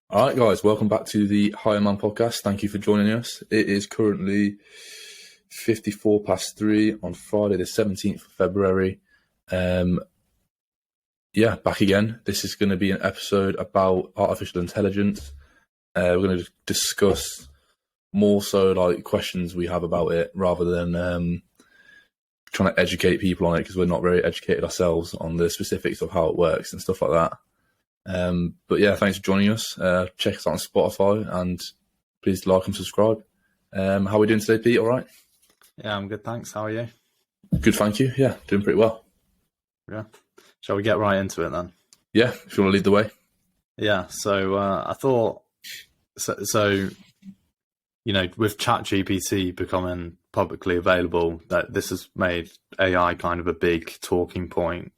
All right, guys, welcome back to the Higher Man podcast. Thank you for joining us. It is currently 54 past 3 on Friday, the 17th of February. Back again. This is going to be an episode about artificial intelligence. We're going to discuss more so like questions we have about it rather than trying to educate people on it, because we're not very educated ourselves on the specifics of how it works and stuff like that. Thanks for joining us. Check us out on Spotify and please like and subscribe. How are we doing today, Pete? All right? Yeah, I'm good, thanks. How are you? Good, thank you. Yeah, doing pretty well. Yeah. Shall we get right into it then? Yeah, if you want to lead the way. Yeah, so I thought, with ChatGPT becoming publicly available, that this has made AI kind of a big talking point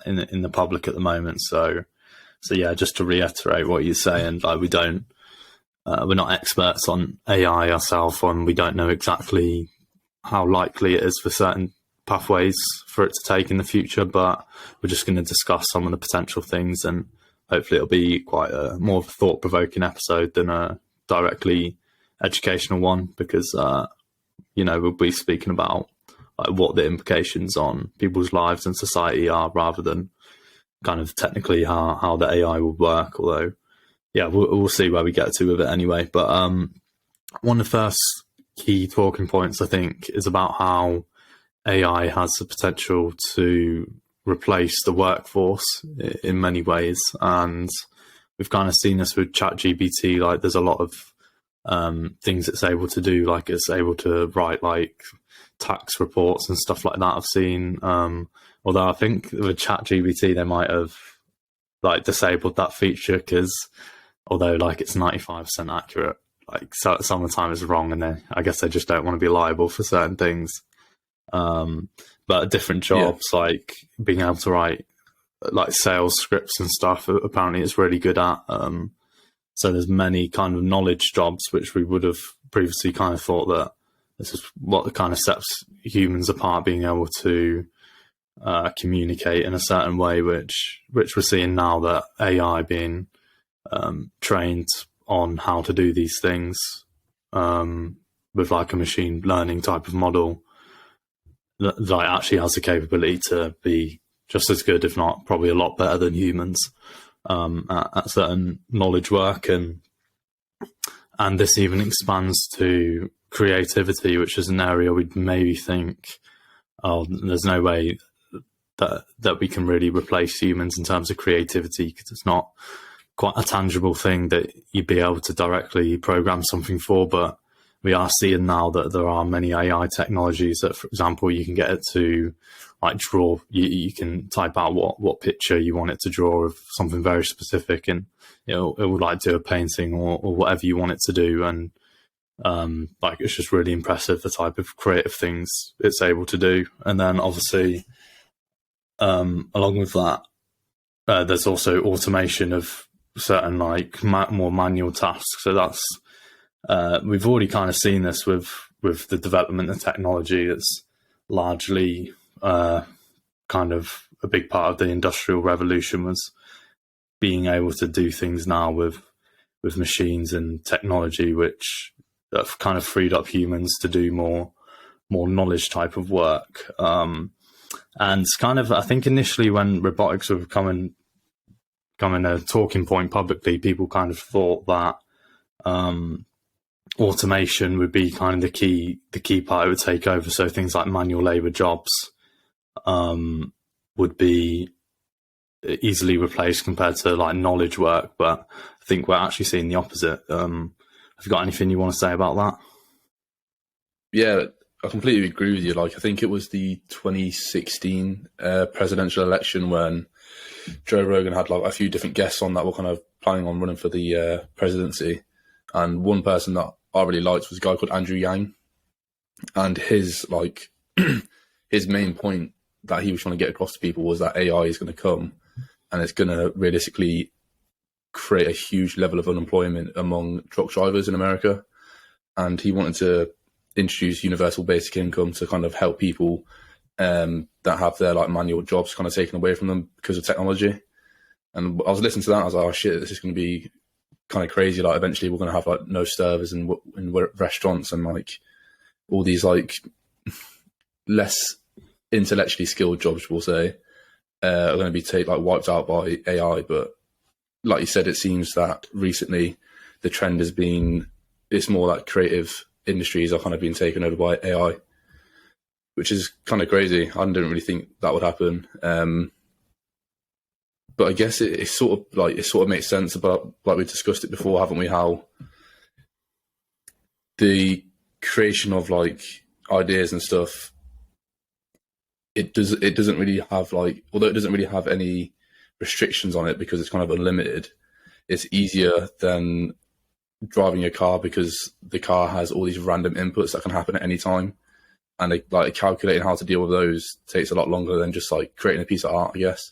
in the public at the moment. So yeah, just to reiterate what you're saying, like we're not experts on AI ourselves, and we don't know exactly how likely it is for certain pathways for it to take in the future, but we're just going to discuss some of the potential things, and hopefully it'll be quite more of a thought-provoking episode than a directly educational one, because we'll be speaking about like what the implications on people's lives and society are, rather than kind of technically how the AI will work. Although, yeah, we'll see where we get to with it anyway. But one of the first key talking points, I think, is about how AI has the potential to replace the workforce in many ways. And we've kind of seen this with ChatGPT. Like, there's a lot of things it's able to do, like it's able to write like tax reports and stuff like that. I've seen, although I think with ChatGPT they might have like disabled that feature, because although like it's 95% accurate, like some of the time it's wrong, and I guess they just don't want to be liable for certain things. But different jobs, like being able to write like sales scripts and stuff, apparently it's really good at. So there's many kind of knowledge jobs which we would have previously kind of thought that this is what kind of sets humans apart, being able to communicate in a certain way, which we're seeing now, that AI being trained on how to do these things with like a machine learning type of model that like actually has the capability to be just as good, if not probably a lot better than humans at certain knowledge work. And this even expands to creativity, which is an area we'd maybe think, oh, there's no way that we can really replace humans in terms of creativity, because it's not quite a tangible thing that you'd be able to directly program something for. But we are seeing now that there are many AI technologies that, for example, you can get it to like draw. You can type out what picture you want it to draw of something very specific, and it will like do a painting or whatever you want it to do. And like it's just really impressive the type of creative things it's able to do. And then obviously, along with that, there's also automation of certain like more manual tasks. So that's we've already kind of seen this with the development of technology. It's largely kind of a big part of the Industrial Revolution, was being able to do things now with machines and technology, which have kind of freed up humans to do more knowledge type of work. And it's kind of, I think initially when robotics were becoming a talking point publicly, people kind of thought that automation would be kind of the key part it would take over. So things like manual labor jobs would be easily replaced compared to like knowledge work. But I think we're actually seeing the opposite. Have you got anything you want to say about that? Yeah, I completely agree with you. Like, I think it was the 2016 presidential election when Joe Rogan had like a few different guests on that were kind of planning on running for the presidency. And one person that I really liked was a guy called Andrew Yang. And his like his main point that he was trying to get across to people was that AI is going to come and it's going to realistically create a huge level of unemployment among truck drivers in America. And he wanted to introduce universal basic income to kind of help people that have their like manual jobs kind of taken away from them because of technology. And I was listening to that, I was like, oh shit, this is going to be kind of crazy. Like eventually we're going to have like no servers in restaurants, and like all these like less intellectually skilled jobs, we'll say, are going to be wiped out by AI. But like you said, it seems that recently the trend has been, it's more like creative industries are kind of being taken over by AI, which is kind of crazy. I didn't really think that would happen. But I guess it sort of makes sense about, like we discussed it before, haven't we? How the creation of like ideas and stuff, it doesn't really have like, although it doesn't really have any restrictions on it because it's kind of unlimited. It's easier than driving a car because the car has all these random inputs that can happen at any time, and calculating how to deal with those takes a lot longer than just like creating a piece of art, I guess.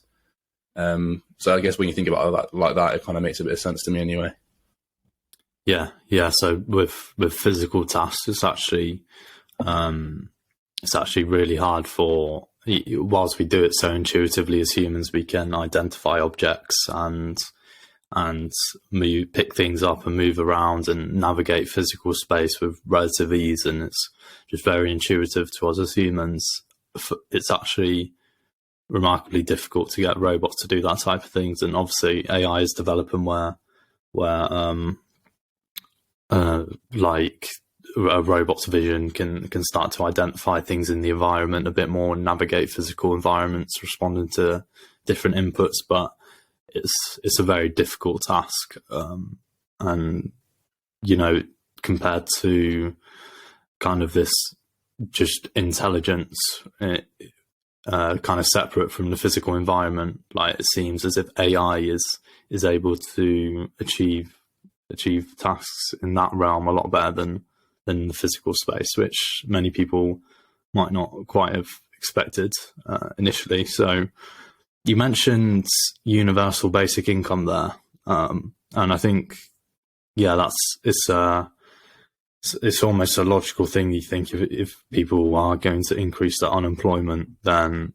So I guess when you think about it like that, it kind of makes a bit of sense to me anyway. Yeah. So with physical tasks, it's actually really hard for, whilst we do it so intuitively as humans, we can identify objects and pick things up and move around and navigate physical space with relative ease, and it's just very intuitive to us as humans. It's actually remarkably difficult to get robots to do that type of things, and obviously AI is developing where like a robot's vision can start to identify things in the environment a bit more and navigate physical environments, responding to different inputs, but it's a very difficult task, and compared to kind of this just intelligence, kind of separate from the physical environment. Like it seems as if AI is able to achieve tasks in that realm a lot better than the physical space, which many people might not quite have expected initially. So you mentioned universal basic income there, and I think it's almost a logical thing. You think if people are going to increase their unemployment, then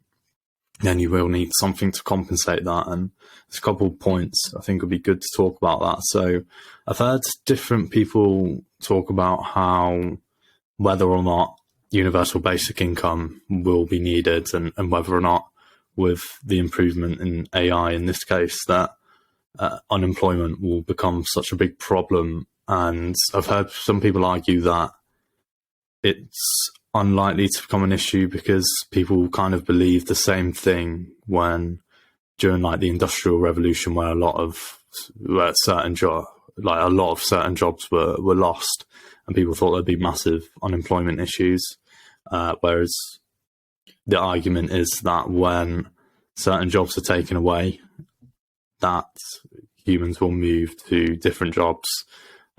you will need something to compensate that. And there's a couple of points I think would be good to talk about that. So I've heard different people talk about how whether or not universal basic income will be needed, and whether or not with the improvement in AI in this case that unemployment will become such a big problem. And I've heard some people argue that it's unlikely to become an issue because people kind of believed the same thing during like the Industrial Revolution, where a lot of certain jobs were lost, and people thought there'd be massive unemployment issues. Whereas the argument is that when certain jobs are taken away, that humans will move to different jobs.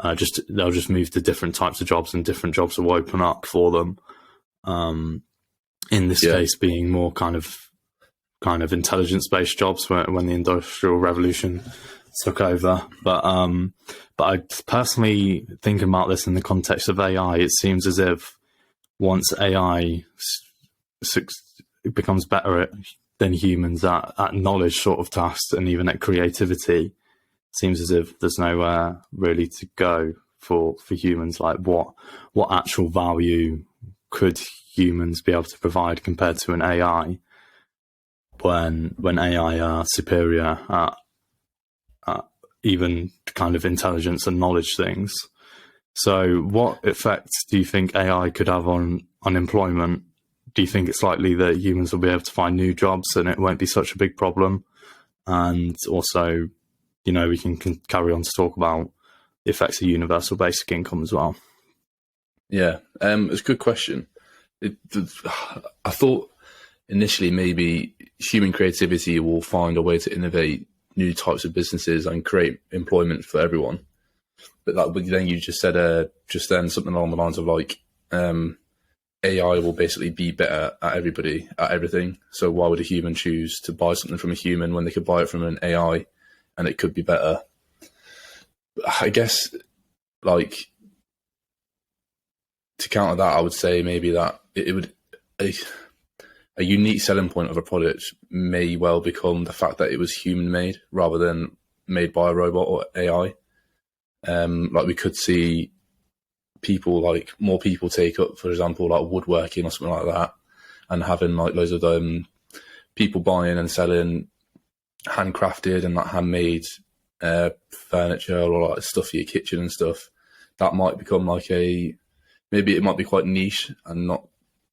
They'll just move to different types of jobs, and different jobs will open up for them. In this case, being more kind of intelligence-based jobs when the Industrial Revolution took over. But I personally, thinking about this in the context of AI, it seems as if once AI becomes better than humans at knowledge sort of tasks and even at creativity, it seems as if there's nowhere really to go for humans. Like what actual value could humans be able to provide compared to an AI when AI are superior at even kind of intelligence and knowledge things? So what effect do you think AI could have on unemployment? Do you think it's likely that humans will be able to find new jobs and it won't be such a big problem? And also, we can carry on to talk about the effects of universal basic income as well. Yeah, it's a good question. I thought initially maybe human creativity will find a way to innovate new types of businesses and create employment for everyone. But then you just said just then something along the lines of like AI will basically be better at everything. So why would a human choose to buy something from a human when they could buy it from an AI and it could be better? I guess like to counter that, I would say maybe that it would a unique selling point of a product may well become the fact that it was human made rather than made by a robot or AI. Like we could see more people take up, for example, like woodworking or something like that, and having like loads of people buying and selling handcrafted and like handmade furniture or like stuff for your kitchen and stuff. That might become like maybe it might be quite niche and not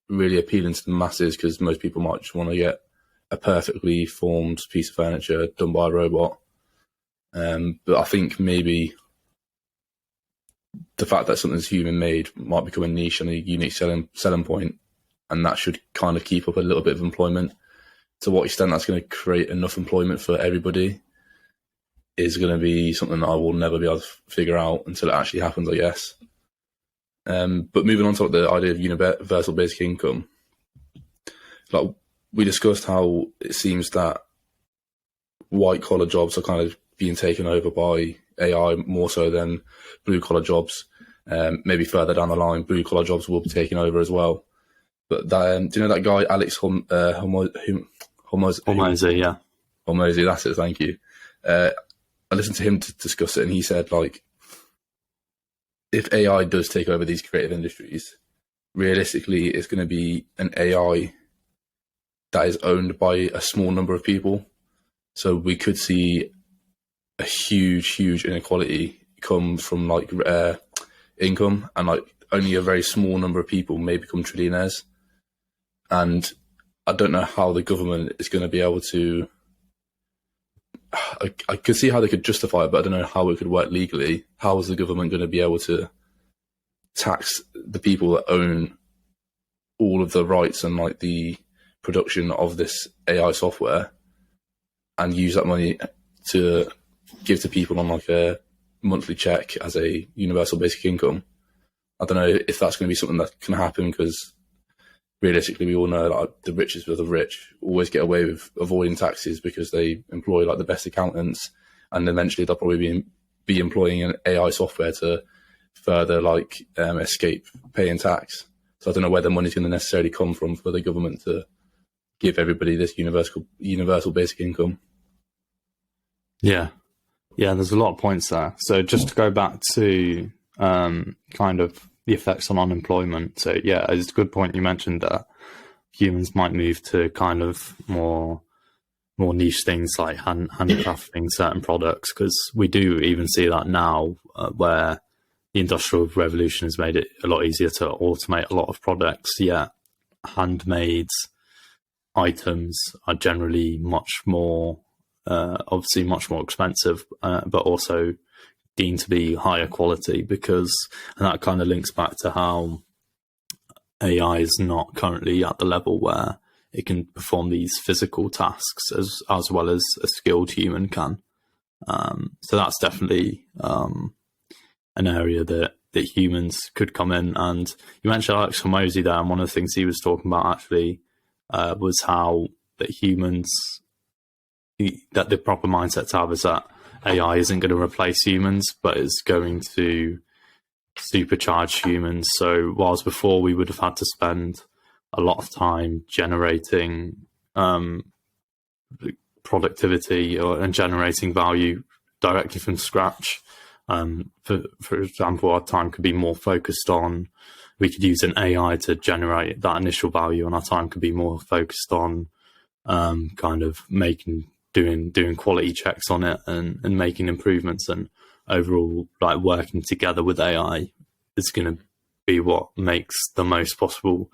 really appealing to the masses, because most people might just want to get a perfectly formed piece of furniture done by a robot. But I think maybe the fact that something's human made might become a niche and a unique selling point, and that should kind of keep up a little bit of employment. To what extent that's going to create enough employment for everybody is going to be something that I will never be able to figure out until it actually happens, I guess. But moving on to the idea of universal basic income, like we discussed how it seems that white collar jobs are kind of being taken over by AI more so than blue collar jobs. Maybe further down the line, blue collar jobs will be taken over as well. But that, do you know that guy Alex Hormozy? Yeah. Hormozy, that's it. Thank you. I listened to him to discuss it, and he said, like, if AI does take over these creative industries, realistically, it's going to be an AI that is owned by a small number of people. So we could see a huge inequality come from like income, and like only a very small number of people may become trillionaires. And I don't know how the government is going to be able to. I could see how they could justify it, but I don't know how it could work legally. How is the government going to be able to tax the people that own all of the rights and like the production of this AI software, and use that money to give to people on like a monthly check as a universal basic income? I don't know if that's going to be something that can happen, because realistically, we all know like the richest of the rich always get away with avoiding taxes because they employ like the best accountants, and eventually they'll probably be employing an AI software to further like escape paying tax. So I don't know where the money's going to necessarily come from for the government to give everybody this universal basic income. Yeah, there's a lot of points there. So just to go back to kind of the effects on unemployment. So yeah, it's a good point you mentioned that humans might move to kind of more niche things like handcrafting certain products, because we do even see that now where the Industrial Revolution has made it a lot easier to automate a lot of products. Yeah, handmade items are generally much more, obviously much more expensive, but also deemed to be higher quality, because, and that kind of links back to how AI is not currently at the level where it can perform these physical tasks as well as a skilled human can. So that's definitely an area that humans could come in. And you mentioned Alex Hormozy there, and one of the things he was talking about actually was how that humans, that the proper mindset to have is that AI isn't going to replace humans, but it's going to supercharge humans. So whilst before we would have had to spend a lot of time generating productivity and generating value directly from scratch, for example, our time could be more focused on, we could use an AI to generate that initial value, and our time could be more focused on kind of doing quality checks on it and making improvements, and overall like working together with AI is going to be what makes the most possible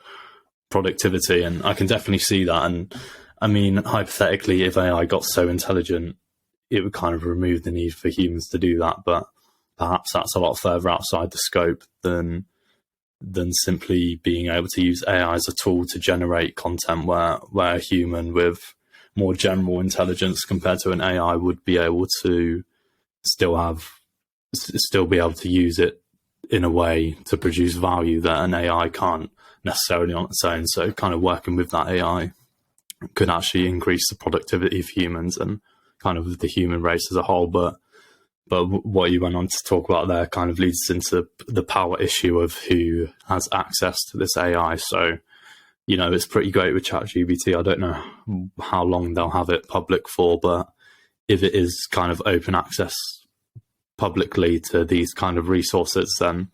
productivity. And I can definitely see that. And I mean, hypothetically, if AI got so intelligent, it would kind of remove the need for humans to do that. But perhaps that's a lot further outside the scope than simply being able to use AI as a tool to generate content, where a human with more general intelligence compared to an AI would be able to still be able to use it in a way to produce value that an AI can't necessarily on its own. So kind of working with that AI could actually increase the productivity of humans and kind of the human race as a whole. But what you went on to talk about there kind of leads into the power issue of who has access to this AI. So, you know, it's pretty great with ChatGPT. I don't know how long they'll have it public for, but if it is kind of open access publicly to these kind of resources, then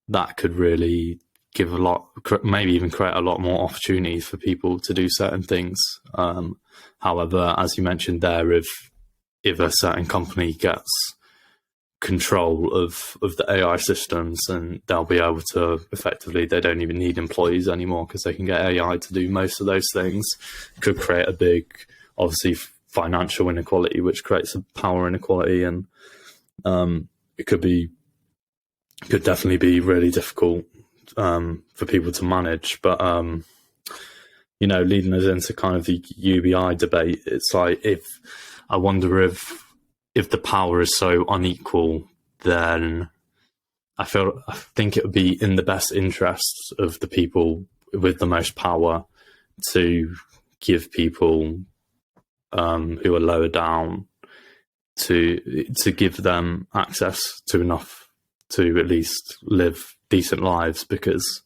that could really give a lot, maybe even create a lot more opportunities for people to do certain things. However, as you mentioned there, if a certain company gets control of the AI systems, and they'll be able to effectively, they don't even need employees anymore because they can get AI to do most of those things. It could create a big, obviously, financial inequality, which creates a power inequality, and it could definitely be really difficult for people to manage. But leading us into kind of the UBI debate, it's like, I wonder if the power is so unequal, then I think it would be in the best interests of the people with the most power to give people who are lower down to give them access to enough to at least live decent lives. Because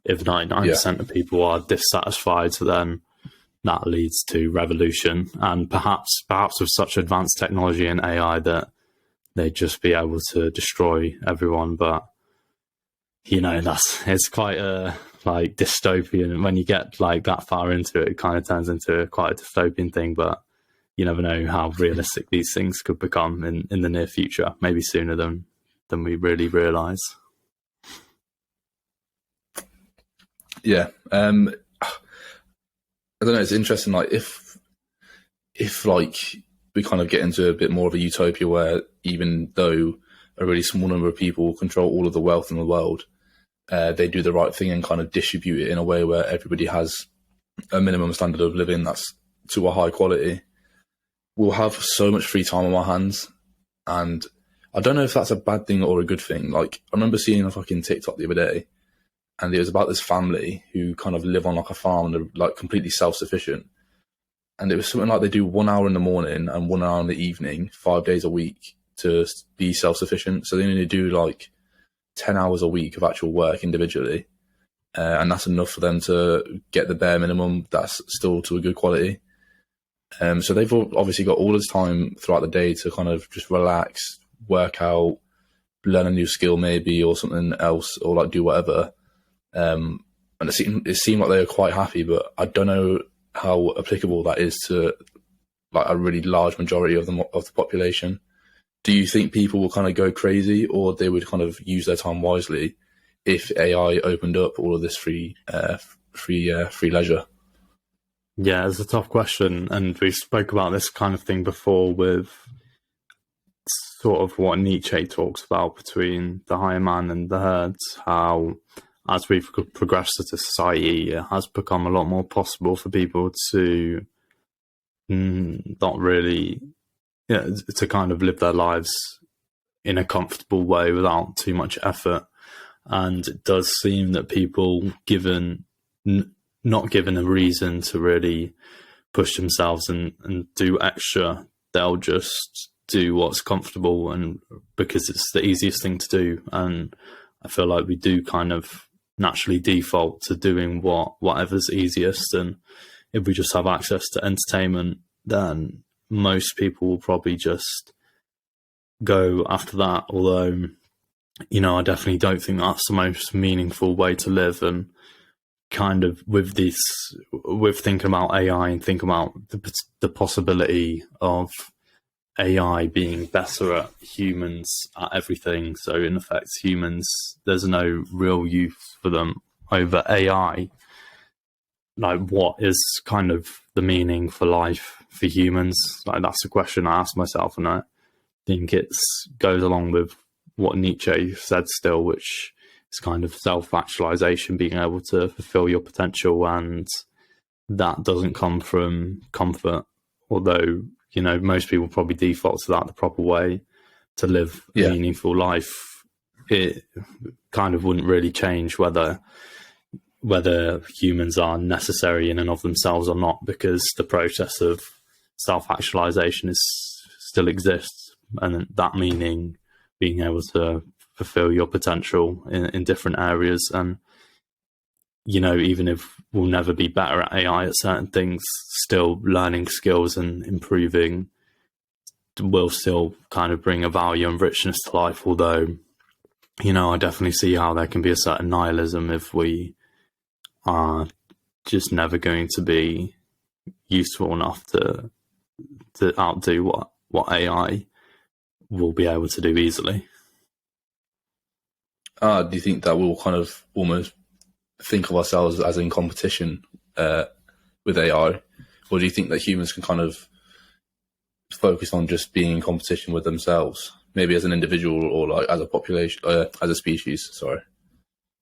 if 99% of people are dissatisfied, then that leads to revolution, and perhaps with such advanced technology and AI that they'd just be able to destroy everyone. But it's quite a dystopian. When you get that far into it, it kind of turns into quite a dystopian thing. But you never know how realistic these things could become in the near future, maybe sooner than we really realize. Yeah. I don't know. It's interesting. If we kind of get into a bit more of a utopia where even though a really small number of people control all of the wealth in the world, they do the right thing and kind of distribute it in a way where everybody has a minimum standard of living that's to a high quality, we'll have so much free time on our hands. And I don't know if that's a bad thing or a good thing. I remember seeing a fucking TikTok the other day, and it was about this family who kind of live on a farm and they're completely self-sufficient. And it was something like they do 1 hour in the morning and 1 hour in the evening, 5 days a week to be self-sufficient. So they only do 10 hours a week of actual work individually. And that's enough for them to get the bare minimum that's still to a good quality. So they've obviously got all this time throughout the day to kind of just relax, work out, learn a new skill maybe, or something else, or do whatever. And it seemed like they were quite happy, but I don't know how applicable that is to a really large majority of the population. Do you think people will kind of go crazy, or they would kind of use their time wisely if AI opened up all of this free leisure? Yeah, it's a tough question, and we spoke about this kind of thing before with sort of what Nietzsche talks about between the higher man and the herd, how as we've progressed as a society, it has become a lot more possible for people to not really, to kind of live their lives in a comfortable way without too much effort. And it does seem that people, not given a reason to really push themselves and do extra, they'll just do what's comfortable, and because it's the easiest thing to do. And I feel like we do kind of naturally default to doing whatever's easiest. And if we just have access to entertainment, then most people will probably just go after that. Although, I definitely don't think that's the most meaningful way to live. And kind of with thinking about AI and thinking about the possibility of AI being better at humans at everything. So in effect, humans, there's no real use for them over AI. What is kind of the meaning for life for humans? That's a question I ask myself, and I think it goes along with what Nietzsche said still, which is kind of self-actualization, being able to fulfill your potential, and that doesn't come from comfort, although most people probably default to that the proper way to live a meaningful life. It kind of wouldn't really change whether humans are necessary in and of themselves or not, because the process of self-actualization still exists, and that meaning being able to fulfill your potential in different areas. And even if we'll never be better at AI at certain things, still learning skills and improving will still kind of bring a value and richness to life. Although, I definitely see how there can be a certain nihilism if we are just never going to be useful enough to outdo what AI will be able to do easily. Do you think that we'll kind of almost think of ourselves as in competition with AI, or do you think that humans can kind of focus on just being in competition with themselves, maybe as an individual or like as a population, as a species? Sorry.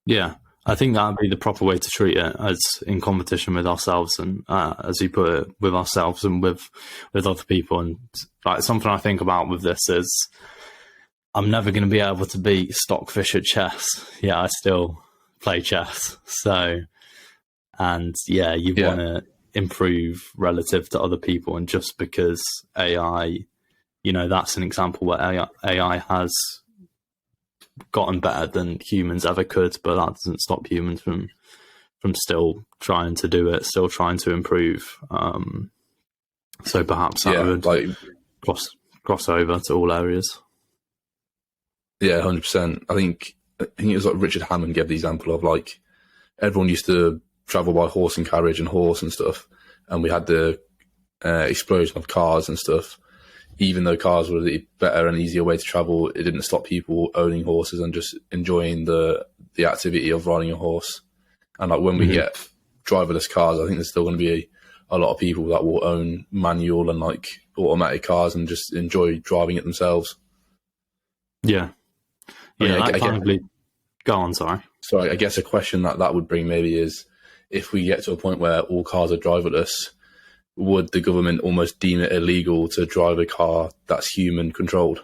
Yeah, I think that would be the proper way to treat it, as in competition with ourselves, and as you put it, with ourselves and with other people. And like something I think about with this is, I'm never going to be able to beat Stockfish at chess. Yeah, I still play chess. So, and yeah, you want to improve relative to other people. And just because AI, that's an example where AI has gotten better than humans ever could, but that doesn't stop humans from still trying to do it, still trying to improve. So perhaps that would like cross over to all areas. Yeah, 100%. I think it was like Richard Hammond gave the example of like everyone used to travel by horse and carriage and horse and stuff, and we had the explosion of cars and stuff. Even though cars were the better and easier way to travel, it didn't stop people owning horses and just enjoying the activity of riding a horse. And like when we get driverless cars, I think there's still going to be a lot of people that will own manual and like automatic cars and just enjoy driving it themselves. Yeah. Go on, sorry. Sorry, I guess a question that would bring maybe is, if we get to a point where all cars are driverless, would the government almost deem it illegal to drive a car that's human controlled?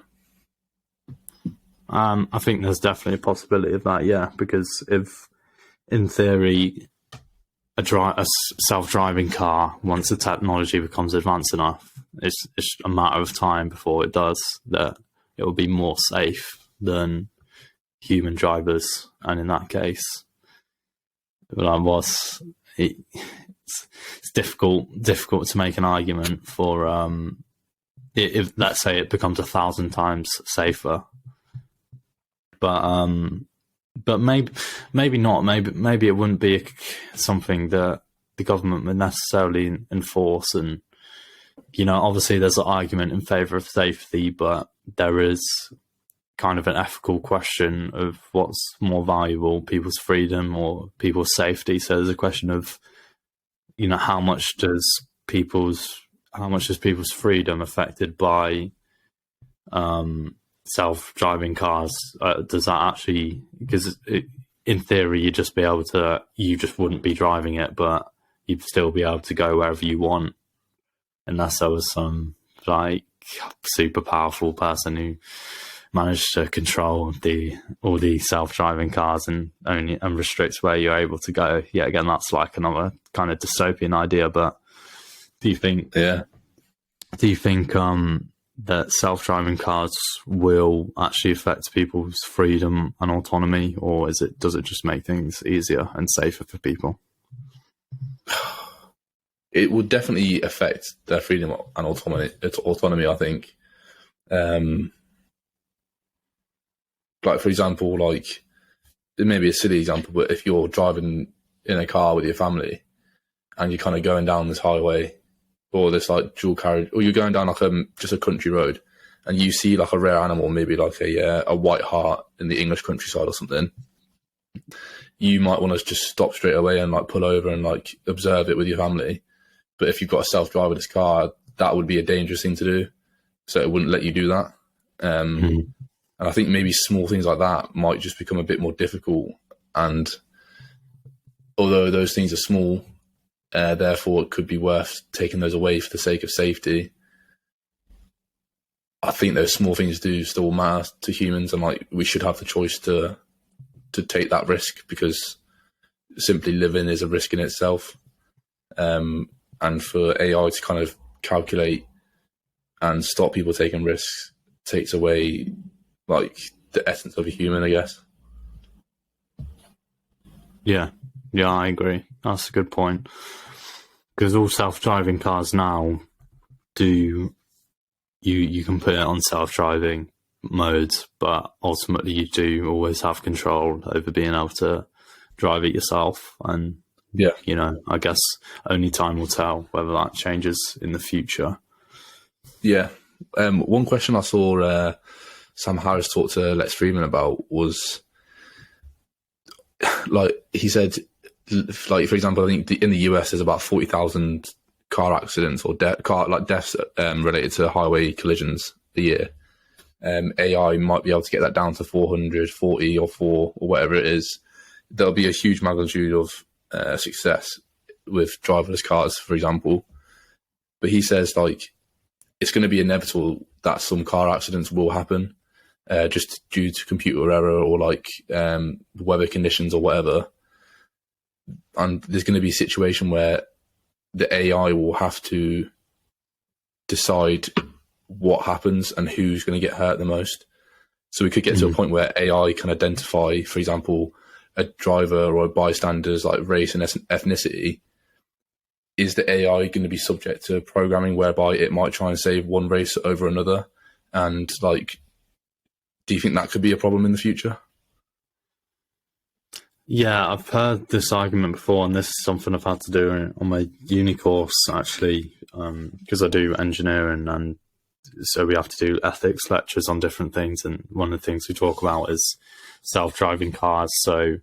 I think there's definitely a possibility of that, yeah, because if, in theory, a self-driving car, once the technology becomes advanced enough, it's a matter of time before it does, that it will be more safe than human drivers. And in that case, it's difficult to make an argument for if let's say it becomes 1,000 times safer, but maybe not. Maybe it wouldn't be something that the government would necessarily enforce. And obviously there's an argument in favor of safety, but there is kind of an ethical question of what's more valuable, people's freedom or people's safety. So there's a question of, how much does people's freedom affected by self-driving cars? Does that actually, because in theory you just wouldn't be driving it, but you'd still be able to go wherever you want, unless there was some like super powerful person who managed to control all the self-driving cars and restricts where you're able to go. Yeah, again, that's like another kind of dystopian idea. But do you think that self-driving cars will actually affect people's freedom and autonomy, or does it just make things easier and safer for people? It will definitely affect their freedom and autonomy, I think. Like, for example, like, it may be a silly example, but if you're driving in a car with your family and you're kind of going down this highway or this like dual carriage, or you're going down like just a country road, and you see like a rare animal, maybe like a white hart in the English countryside or something, you might want to just stop straight away and like pull over and like observe it with your family. But if you've got a self-driverless car, that would be a dangerous thing to do, so it wouldn't let you do that. And I think maybe small things like that might just become a bit more difficult. And although those things are small, therefore it could be worth taking those away for the sake of safety. I think those small things do still matter to humans, and like we should have the choice to take that risk, because simply living is a risk in itself. And for AI to kind of calculate and stop people taking risks takes away like the essence of a human, I guess. Yeah, I agree. That's a good point. Because all self-driving cars now do you can put it on self-driving modes, but ultimately you do always have control over being able to drive it yourself. And Yeah. I guess only time will tell whether that changes in the future. Yeah. One question I saw Sam Harris talk to Lex Fridman about was, like, he said, like, for example, I think in the US there's about 40,000 car accidents or deaths related to highway collisions a year. AI might be able to get that down to 440 or 4 or whatever it is. There'll be a huge magnitude of success with driverless cars, for example. But he says, like, it's going to be inevitable that some car accidents will happen just due to computer error or like weather conditions or whatever. And there's going to be a situation where the AI will have to decide what happens and who's going to get hurt the most. So we could get to a point where AI can identify, for example, a driver or a bystander's like race and ethnicity. Is the AI going to be subject to programming whereby it might try and save one race over another? And like, do you think that could be a problem in the future? Yeah, I've heard this argument before, and this is something I've had to do on my uni course, actually, because I do engineering, and so we have to do ethics lectures on different things, and one of the things we talk about is self-driving cars. So,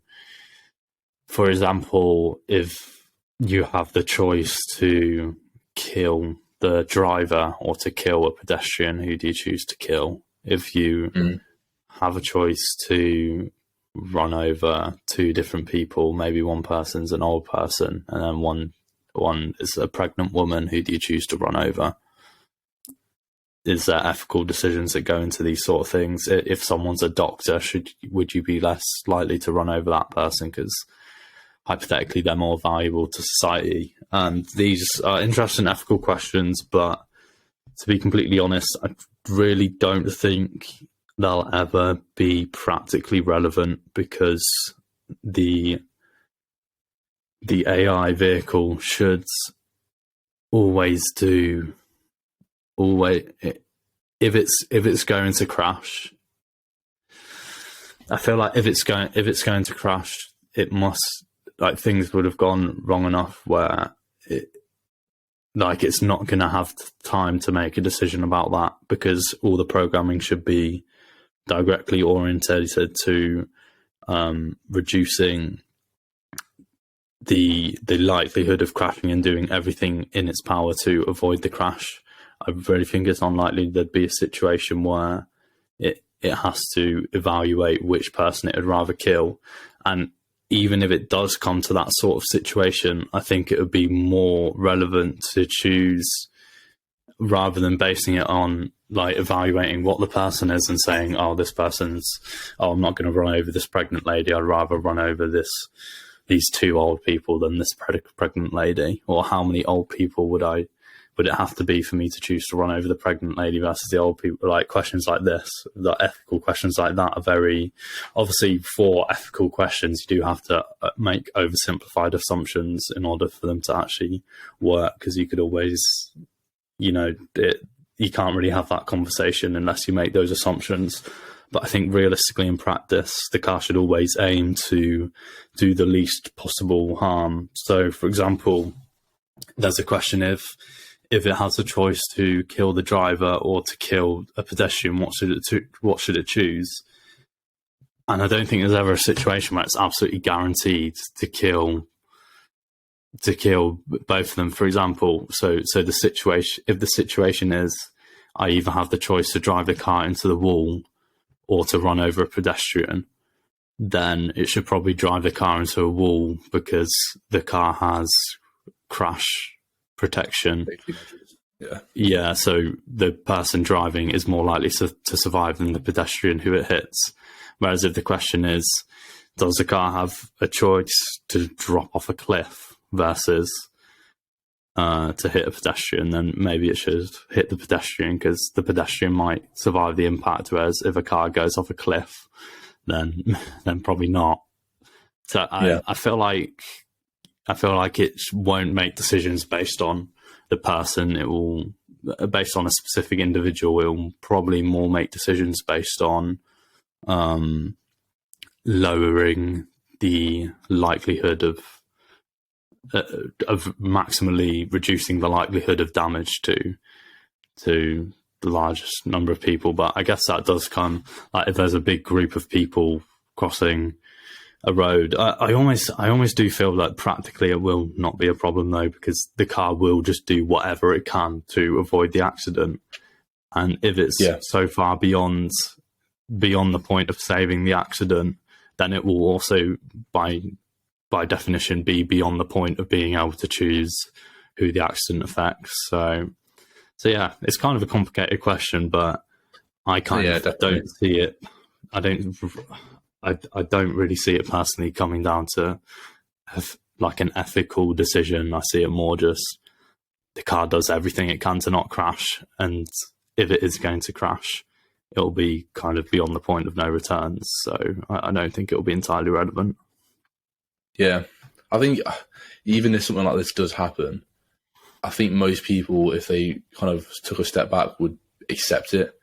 for example, if you have the choice to kill the driver or to kill a pedestrian, who do you choose to kill? If you have a choice to run over two different people, maybe one person's an old person and then one is a pregnant woman, who do you choose to run over? Is there ethical decisions that go into these sort of things? If someone's a doctor, would you be less likely to run over that person because hypothetically they're more valuable to society? And these are interesting ethical questions, but to be completely honest, I really don't think they'll ever be practically relevant, because the AI vehicle should always if it's going to crash, I feel like if it's going to crash, it must, like, things would have gone wrong enough where it's not going to have time to make a decision about that, because all the programming should be directly orientated to reducing the likelihood of crashing and doing everything in its power to avoid the crash. I really think it's unlikely there'd be a situation where it has to evaluate which person it would rather kill. And even if it does come to that sort of situation, I think it would be more relevant to choose, rather than basing it on like evaluating what the person is and saying, I'm not going to run over this pregnant lady, I'd rather run over these two old people than this pregnant lady. Or how many old people would it have to be for me to choose to run over the pregnant lady versus the old people? Like, questions like this, the ethical questions like that are very, obviously for ethical questions, you do have to make oversimplified assumptions in order for them to actually work, because you could always, you can't really have that conversation unless you make those assumptions. But I think realistically in practice, the car should always aim to do the least possible harm. So, for example, there's a question if it has a choice to kill the driver or to kill a pedestrian, what should it choose? And I don't think there's ever a situation where it's absolutely guaranteed to kill both of them. For example, so the situation is, I either have the choice to drive the car into the wall or to run over a pedestrian, then it should probably drive the car into a wall, because the car has crash protection. Yeah, so the person driving is more likely to survive than the pedestrian who it hits. Whereas if the question is, does the car have a choice to drop off a cliff versus to hit a pedestrian, then maybe it should hit the pedestrian, because the pedestrian might survive the impact, whereas if a car goes off a cliff, then probably not. So I feel like it won't make decisions based on the person. It will based on a specific individual. It will probably more make decisions based on lowering the likelihood of maximally reducing the likelihood of damage to the largest number of people. But I guess that does come, like, if there's a big group of people crossing a road, I almost do feel that practically it will not be a problem, though, because the car will just do whatever it can to avoid the accident. And if it's so far beyond the point of saving the accident, then it will also, by definition, be beyond the point of being able to choose who the accident affects. So yeah, it's kind of a complicated question, but I kind of definitely don't see it. I don't really see it personally coming down to like an ethical decision. I see it more just the car does everything it can to not crash, and if it is going to crash, it'll be kind of beyond the point of no returns. So I don't think it'll be entirely relevant. Yeah, I think even if something like this does happen, I think most people, if they kind of took a step back, would accept it.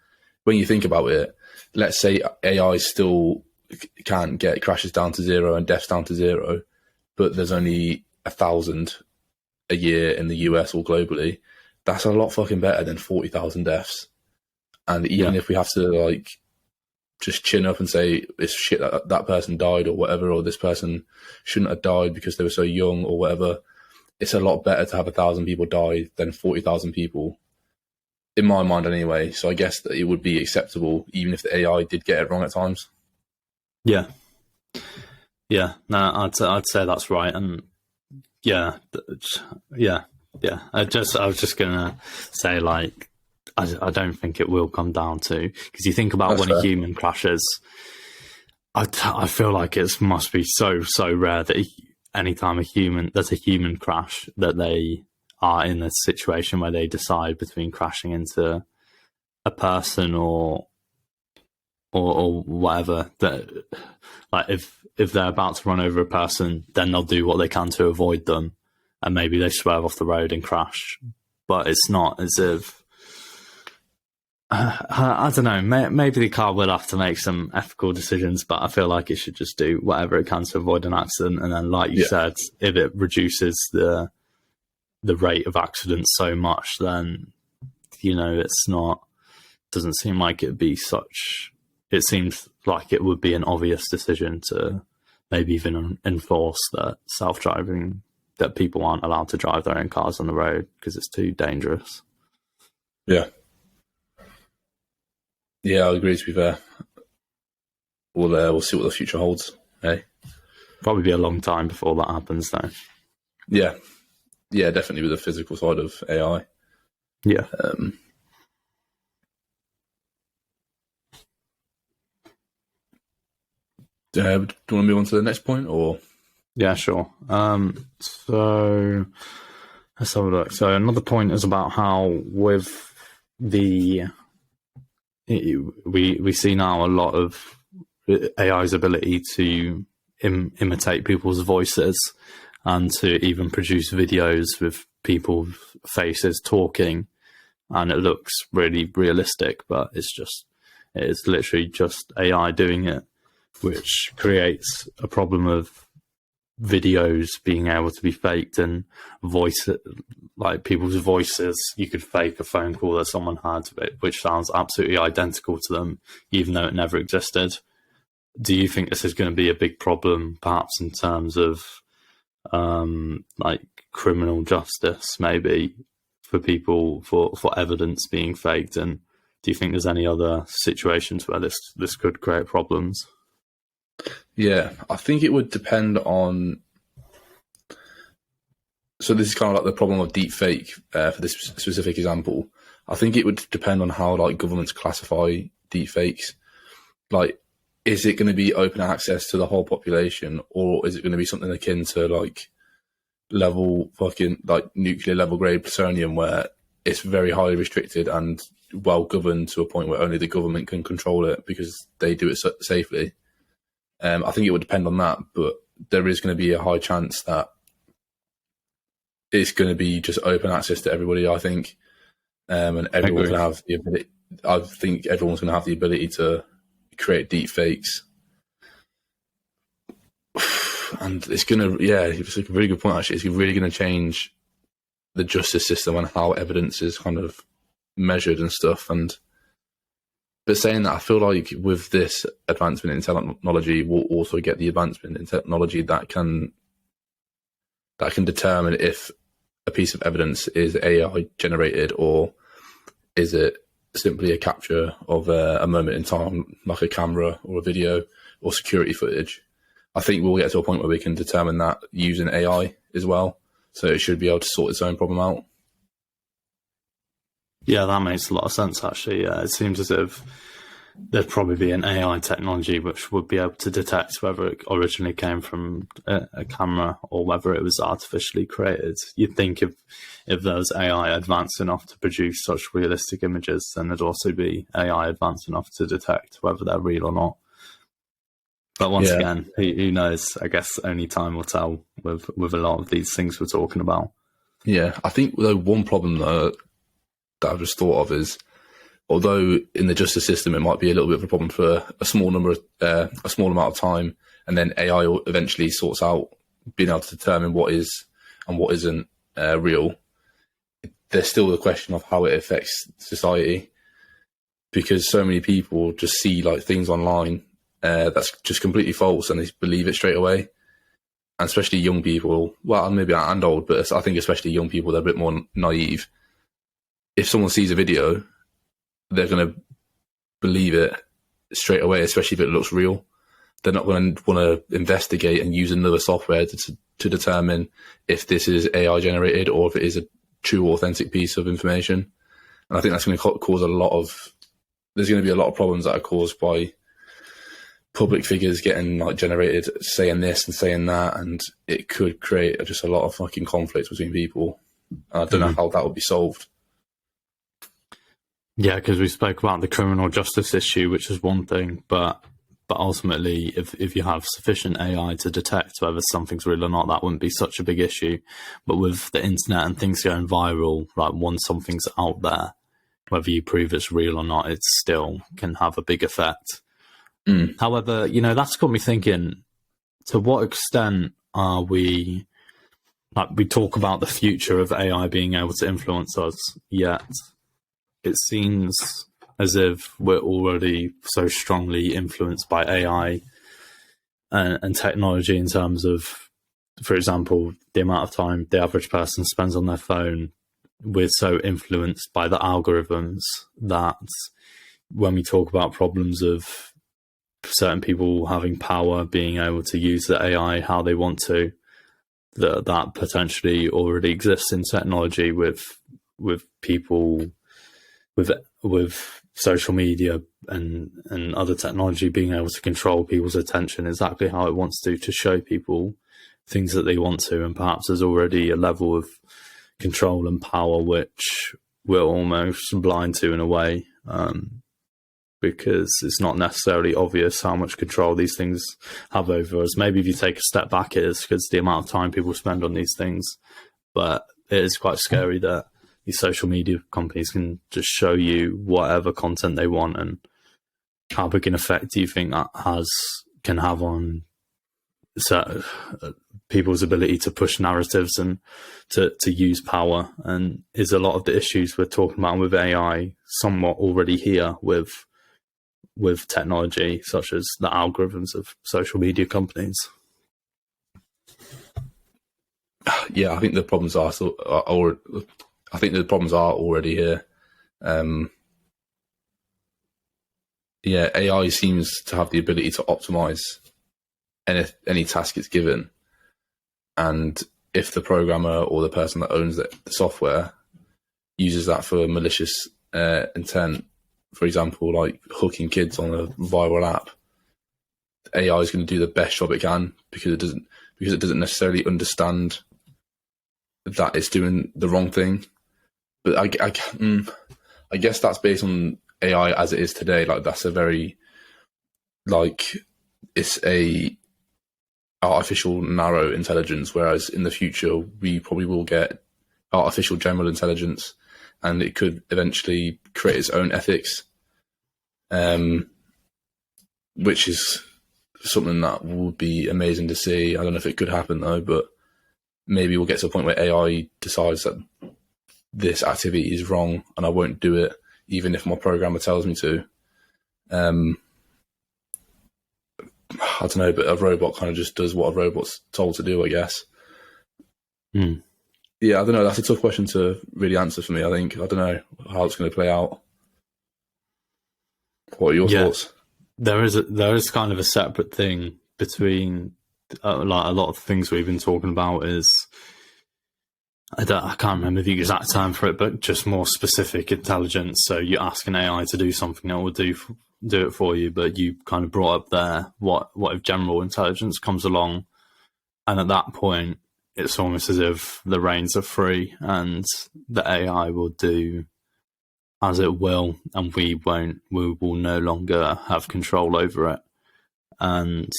When you think about it, let's say AI still can't get crashes down to zero and deaths down to zero, but there's only 1,000 a year in the US or globally. That's a lot fucking better than 40,000 deaths. And even if we have to like just chin up and say it's shit that person died or whatever, or this person shouldn't have died because they were so young or whatever, it's a lot better to have 1,000 people die than 40,000 people, in my mind anyway. So I guess that it would be acceptable even if the AI did get it wrong at times. Yeah. No, I'd say that's right. And yeah. I was just gonna say, like, I don't think it will come down to, because you think about when a human crashes, I feel like it must be so rare that anytime there's a human crash, that they are in a situation where they decide between crashing into a person or whatever, that, like, if they're about to run over a person, then they'll do what they can to avoid them, and maybe they swerve off the road and crash. But it's not as if I don't know, maybe the car will have to make some ethical decisions, but I feel like it should just do whatever it can to avoid an accident. And then, like you said, if it reduces the rate of accidents so much, then, you know, doesn't seem like it'd be such, it seems like it would be an obvious decision to maybe even enforce that self-driving, that people aren't allowed to drive their own cars on the road because it's too dangerous. Yeah, I agree, to be fair. We'll see what the future holds. Hey, probably be a long time before that happens, though. Yeah, definitely with the physical side of AI. Yeah. Do you want to move on to the next point, or? Yeah, sure. So let's have a look. So another point is about how with we see now a lot of AI's ability to imitate people's voices and to even produce videos with people's faces talking, and it looks really realistic, but it's literally just AI doing it, which creates a problem of videos being able to be faked, and like people's voices. You could fake a phone call that someone had, which sounds absolutely identical to them, even though it never existed. Do you think this is going to be a big problem, perhaps in terms of like criminal justice, maybe for people, for evidence being faked? And do you think there's any other situations where this could create problems? Yeah, I think it would depend on. So this is kind of like the problem of deep fake for this specific example. I think it would depend on how like governments classify deep fakes. Like, is it going to be open access to the whole population, or is it going to be something akin to like nuclear level grade plutonium, where it's very highly restricted and well governed to a point where only the government can control it because they do it safely? I think it would depend on that, but there is going to be a high chance that it's going to be just open access to everybody, I think. and everyone's going to have the ability. I think everyone's going to have the ability to create deep fakes. And it's going to, it's a really good point, actually. It's really going to change the justice system and how evidence is kind of measured and stuff. But saying that, I feel like with this advancement in technology, we'll also get the advancement in technology that can determine if a piece of evidence is AI generated or is it simply a capture of a moment in time, like a camera or a video or security footage. I think we'll get to a point where we can determine that using AI as well. So it should be able to sort its own problem out. Yeah, that makes a lot of sense, actually. It seems as if there'd probably be an AI technology which would be able to detect whether it originally came from a camera or whether it was artificially created. You'd think if there was AI advanced enough to produce such realistic images, then there'd also be AI advanced enough to detect whether they're real or not. But once again, who knows? I guess only time will tell with a lot of these things we're talking about. Yeah, I think though one problem that I've just thought of is, although in the justice system it might be a little bit of a problem for a small amount of time, and then AI eventually sorts out being able to determine what is and what isn't real. There's still the question of how it affects society, because so many people just see like things online that's just completely false and they believe it straight away. And especially young people, well, maybe and old, but I think especially young people, they're a bit more naive. If someone sees a video, they're going to believe it straight away, especially if it looks real. They're not going to want to investigate and use another software to determine if this is AI generated or if it is a true, authentic piece of information. And I think that's going to cause there's going to be a lot of problems that are caused by public figures getting like generated saying this and saying that, and it could create just a lot of fucking conflict between people. I don't know how that would be solved. Yeah, because we spoke about the criminal justice issue, which is one thing, but ultimately, if you have sufficient AI to detect whether something's real or not, that wouldn't be such a big issue. But with the internet and things going viral, like once something's out there, whether you prove it's real or not, it still can have a big effect. However, that's got me thinking, to what extent are we talk about the future of AI being able to influence us, yet it seems as if we're already so strongly influenced by AI and technology in terms of, for example, the amount of time the average person spends on their phone. We're so influenced by the algorithms that when we talk about problems of certain people having power, being able to use the AI how they want to, that potentially already exists in technology with people with social media and other technology being able to control people's attention exactly how it wants to show people things that they want to. And perhaps there's already a level of control and power which we're almost blind to in a way, because it's not necessarily obvious how much control these things have over us. Maybe if you take a step back, it is because the amount of time people spend on these things. But it is quite scary that these social media companies can just show you whatever content they want. And how big an effect do you think that can have on people's ability to push narratives and to use power? And is a lot of the issues we're talking about with AI somewhat already here with technology, such as the algorithms of social media companies? Yeah, I think the problems are already here. AI seems to have the ability to optimize any task it's given, and if the programmer or the person that owns the software uses that for malicious intent, for example, like hooking kids on a viral app, AI is going to do the best job it can because it doesn't necessarily understand that it's doing the wrong thing. But I guess that's based on AI as it is today. Like that's a very it's a artificial narrow intelligence, whereas in the future we probably will get artificial general intelligence, and it could eventually create its own ethics, which is something that would be amazing to see. I don't know if it could happen though, but maybe we'll get to a point where AI decides that this activity is wrong and I won't do it, even if my programmer tells me to. I don't know, but a robot kind of just does what a robot's told to do, I guess. Yeah, I don't know. That's a tough question to really answer for me, I think. I don't know how it's going to play out. What are your thoughts? There is kind of a separate thing between like a lot of things we've been talking about is I can't remember the exact term for it, but just more specific intelligence. So you ask an AI to do something that will do it for you, but you kind of brought up there what if general intelligence comes along, and at that point it's almost as if the reins are free and the AI will do as it will, and we will no longer have control over it. And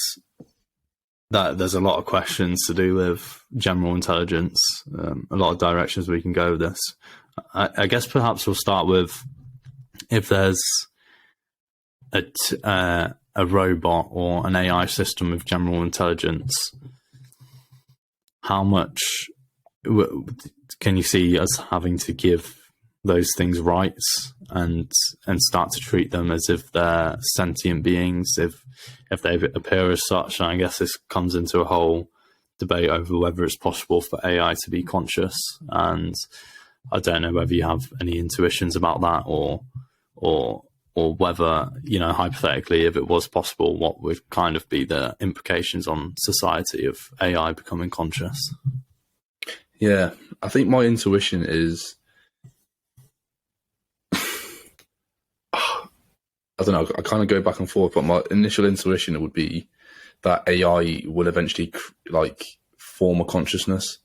that there's a lot of questions to do with general intelligence, a lot of directions we can go with this. I guess perhaps we'll start with if there's a robot or an AI system of general intelligence, how much can you see us having to give those things rights and start to treat them as if they're sentient beings, if they appear as such? And I guess this comes into a whole debate over whether it's possible for AI to be conscious, and I don't know whether you have any intuitions about that, or whether, you know, hypothetically, if it was possible, what would kind of be the implications on society of AI becoming conscious? Yeah, I think my intuition is, I don't know, I kind of go back and forth, but my initial intuition would be that AI will eventually form a consciousness.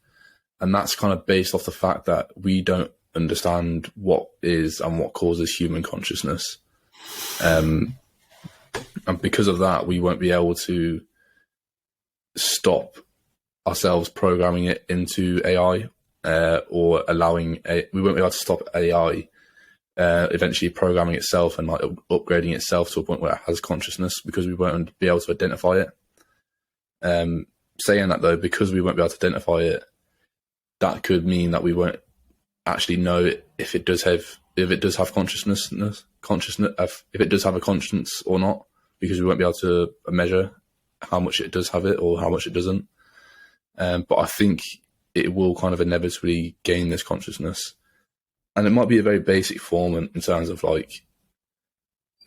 And that's kind of based off the fact that we don't understand what is and what causes human consciousness. And because of that, we won't be able to stop ourselves programming it into AI, or we won't be able to stop AI eventually programming itself and upgrading itself to a point where it has consciousness, because we won't be able to identify it. Saying that though, because we won't be able to identify it, that could mean that we won't actually know if it does have consciousness, if it does have a conscience or not, because we won't be able to measure how much it does have it or how much it doesn't. But I think it will kind of inevitably gain this consciousness. And it might be a very basic form in terms of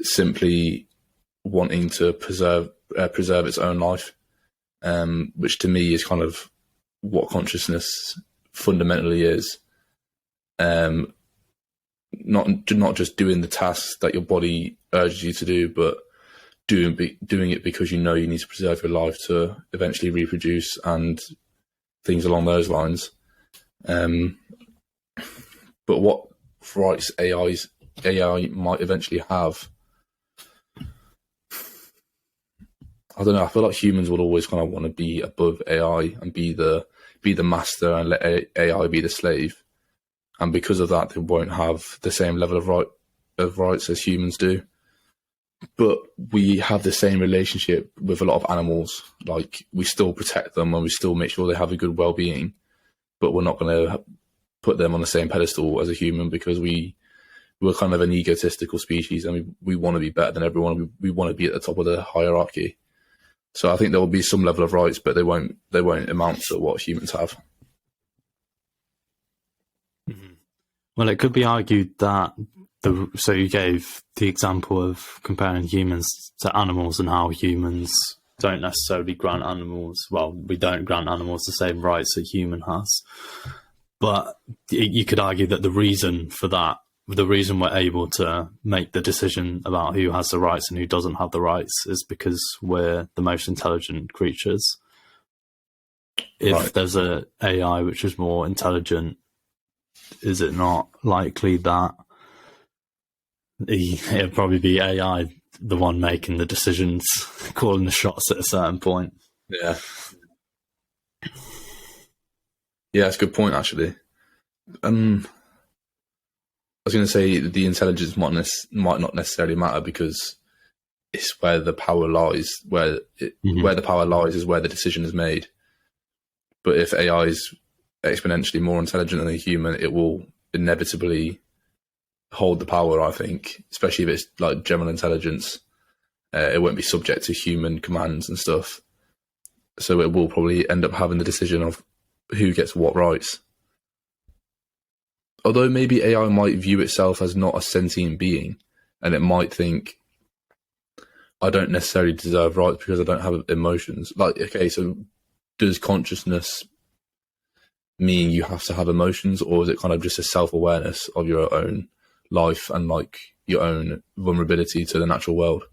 simply wanting to preserve its own life, which to me is kind of what consciousness fundamentally is. Not just doing the tasks that your body urges you to do, but doing it because you know you need to preserve your life to eventually reproduce and things along those lines. But what rights AI might eventually have, I don't know. I feel like humans will always kind of want to be above AI and be the master and let AI be the slave. And because of that, they won't have the same level of rights as humans do. But we have the same relationship with a lot of animals. Like, we still protect them and we still make sure they have a good well-being. But we're not going to put them on the same pedestal as a human, because we're kind of an egotistical species and we want to be better than everyone. We want to be at the top of the hierarchy. So I think there will be some level of rights, but they won't amount to what humans have. Mm-hmm. Well, it could be argued that so you gave the example of comparing humans to animals and how humans don't necessarily grant animals, well, we don't grant animals the same rights that human has. But you could argue that the reason for that, the reason we're able to make the decision about who has the rights and who doesn't have the rights, is because we're the most intelligent creatures. If there's a AI which is more intelligent, is it not likely that it'd probably be AI the one making the decisions, calling the shots at a certain point? Yeah, that's a good point, actually. was going to say the intelligence might not necessarily matter because it's where the power lies. Where the power lies is where the decision is made. But if AI is exponentially more intelligent than a human, it will inevitably hold the power, I think, especially if it's like general intelligence. It won't be subject to human commands and stuff. So it will probably end up having the decision of who gets what rights. Although maybe AI might view itself as not a sentient being, and it might think, I don't necessarily deserve rights because I don't have emotions. Like, okay, so does consciousness mean you have to have emotions, or is it kind of just a self-awareness of your own life and like your own vulnerability to the natural world?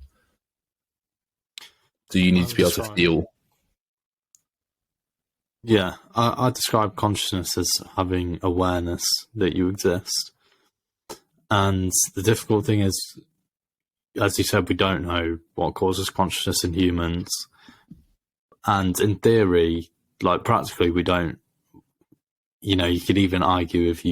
Do you need to be able to feel? Yeah, I describe consciousness as having awareness that you exist. And the difficult thing is, as you said, we don't know what causes consciousness in humans. And in theory, like practically, we don't, you could even argue if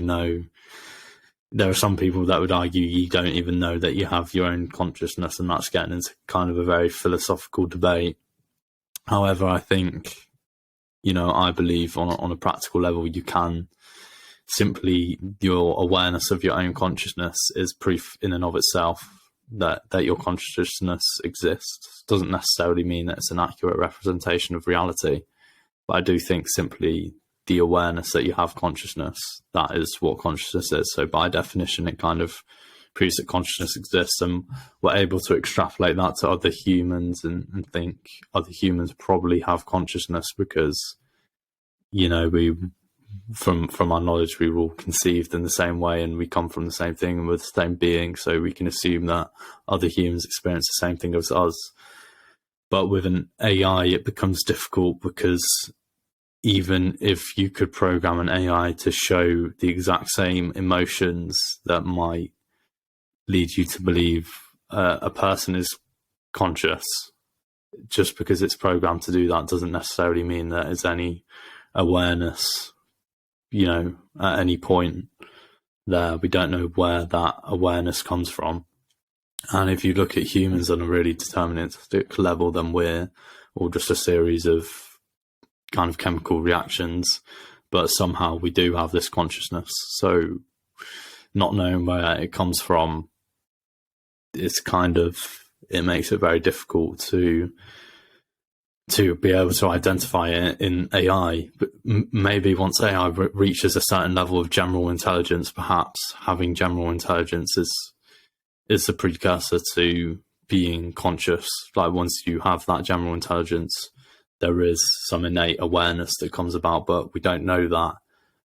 there are some people that would argue you don't even know that you have your own consciousness, and that's getting into kind of a very philosophical debate. However, I think, I believe on a practical level, you can simply, your awareness of your own consciousness is proof in and of itself that your consciousness exists. Doesn't necessarily mean that it's an accurate representation of reality, but I do think simply the awareness that you have consciousness, that is what consciousness is. So by definition, it kind of proves that consciousness exists, and we're able to extrapolate that to other humans and think other humans probably have consciousness because, we, from our knowledge, we were all conceived in the same way and we come from the same thing and we're the same being. So we can assume that other humans experience the same thing as us. But with an AI, it becomes difficult because even if you could program an AI to show the exact same emotions that might lead you to believe a person is conscious, just because it's programmed to do that doesn't necessarily mean that there's any awareness, at any point there. We don't know where that awareness comes from. And if you look at humans on a really deterministic level, then we're all just a series of kind of chemical reactions, but somehow we do have this consciousness. So not knowing where it comes from, it makes it very difficult to be able to identify it in AI. But maybe once AI reaches a certain level of general intelligence, perhaps having general intelligence is the precursor to being conscious. Like once you have that general intelligence, there is some innate awareness that comes about, but we don't know that.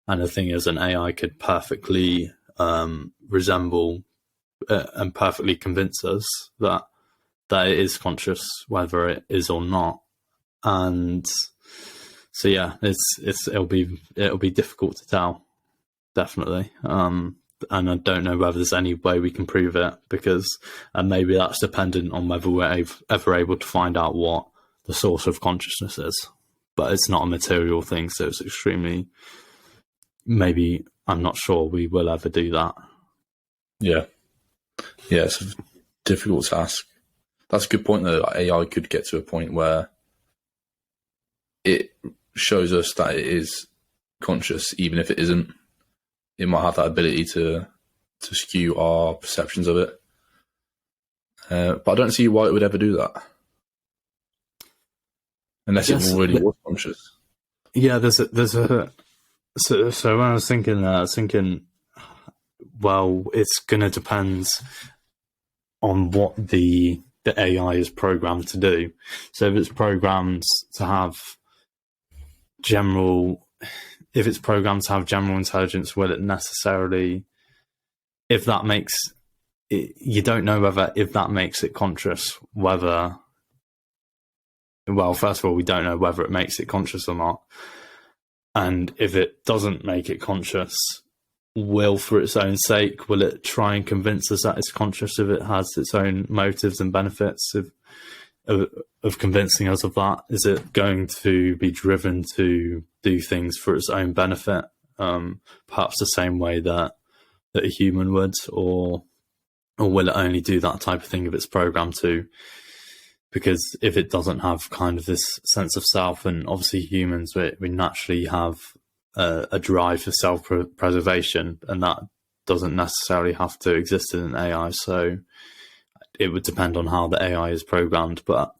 And the thing is, an AI could perfectly resemble and perfectly convince us that it is conscious, whether it is or not. And so, yeah, it'll be difficult to tell, definitely. And I don't know whether there's any way we can prove it, because maybe that's dependent on whether we're ever able to find out what the source of consciousness is. But it's not a material thing, so it's extremely, maybe, I'm not sure we will ever do that. Yeah, it's difficult to ask. That's a good point, though. AI could get to a point where it shows us that it is conscious, even if it isn't. It might have that ability to skew our perceptions of it. But I don't see why it would ever do that. Unless it already was conscious. Yeah, so when I was thinking, well, it's going to depend on what the AI is programmed to do. So if it's programmed to have general intelligence, will it necessarily, if that makes it, you don't know whether, if that makes it conscious, whether, well, first of all, we don't know whether it makes it conscious or not. And if it doesn't make it conscious, for its own sake, will it try and convince us that it's conscious if it has its own motives and benefits of convincing us of that? Is it going to be driven to do things for its own benefit? Perhaps the same way that that a human would, or will it only do that type of thing if it's programmed to? Because if it doesn't have kind of this sense of self, and obviously humans, we naturally have a drive for self-preservation, and that doesn't necessarily have to exist in an AI. So it would depend on how the AI is programmed. But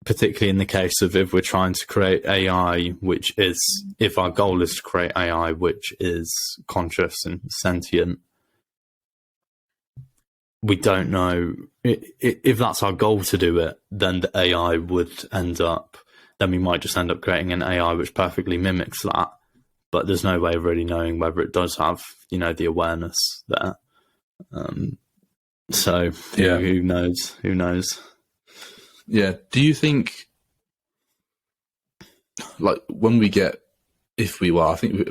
particularly in the case of if we're trying to create AI, which is, if our goal is to create AI which is conscious and sentient, we don't know if that's our goal to do it. Then the AI would then we might just end up creating an AI which perfectly mimics that, but there's no way of really knowing whether it does have, the awareness there. So Yeah. who knows? Yeah. Do you think, like, when we get, if we were, I think I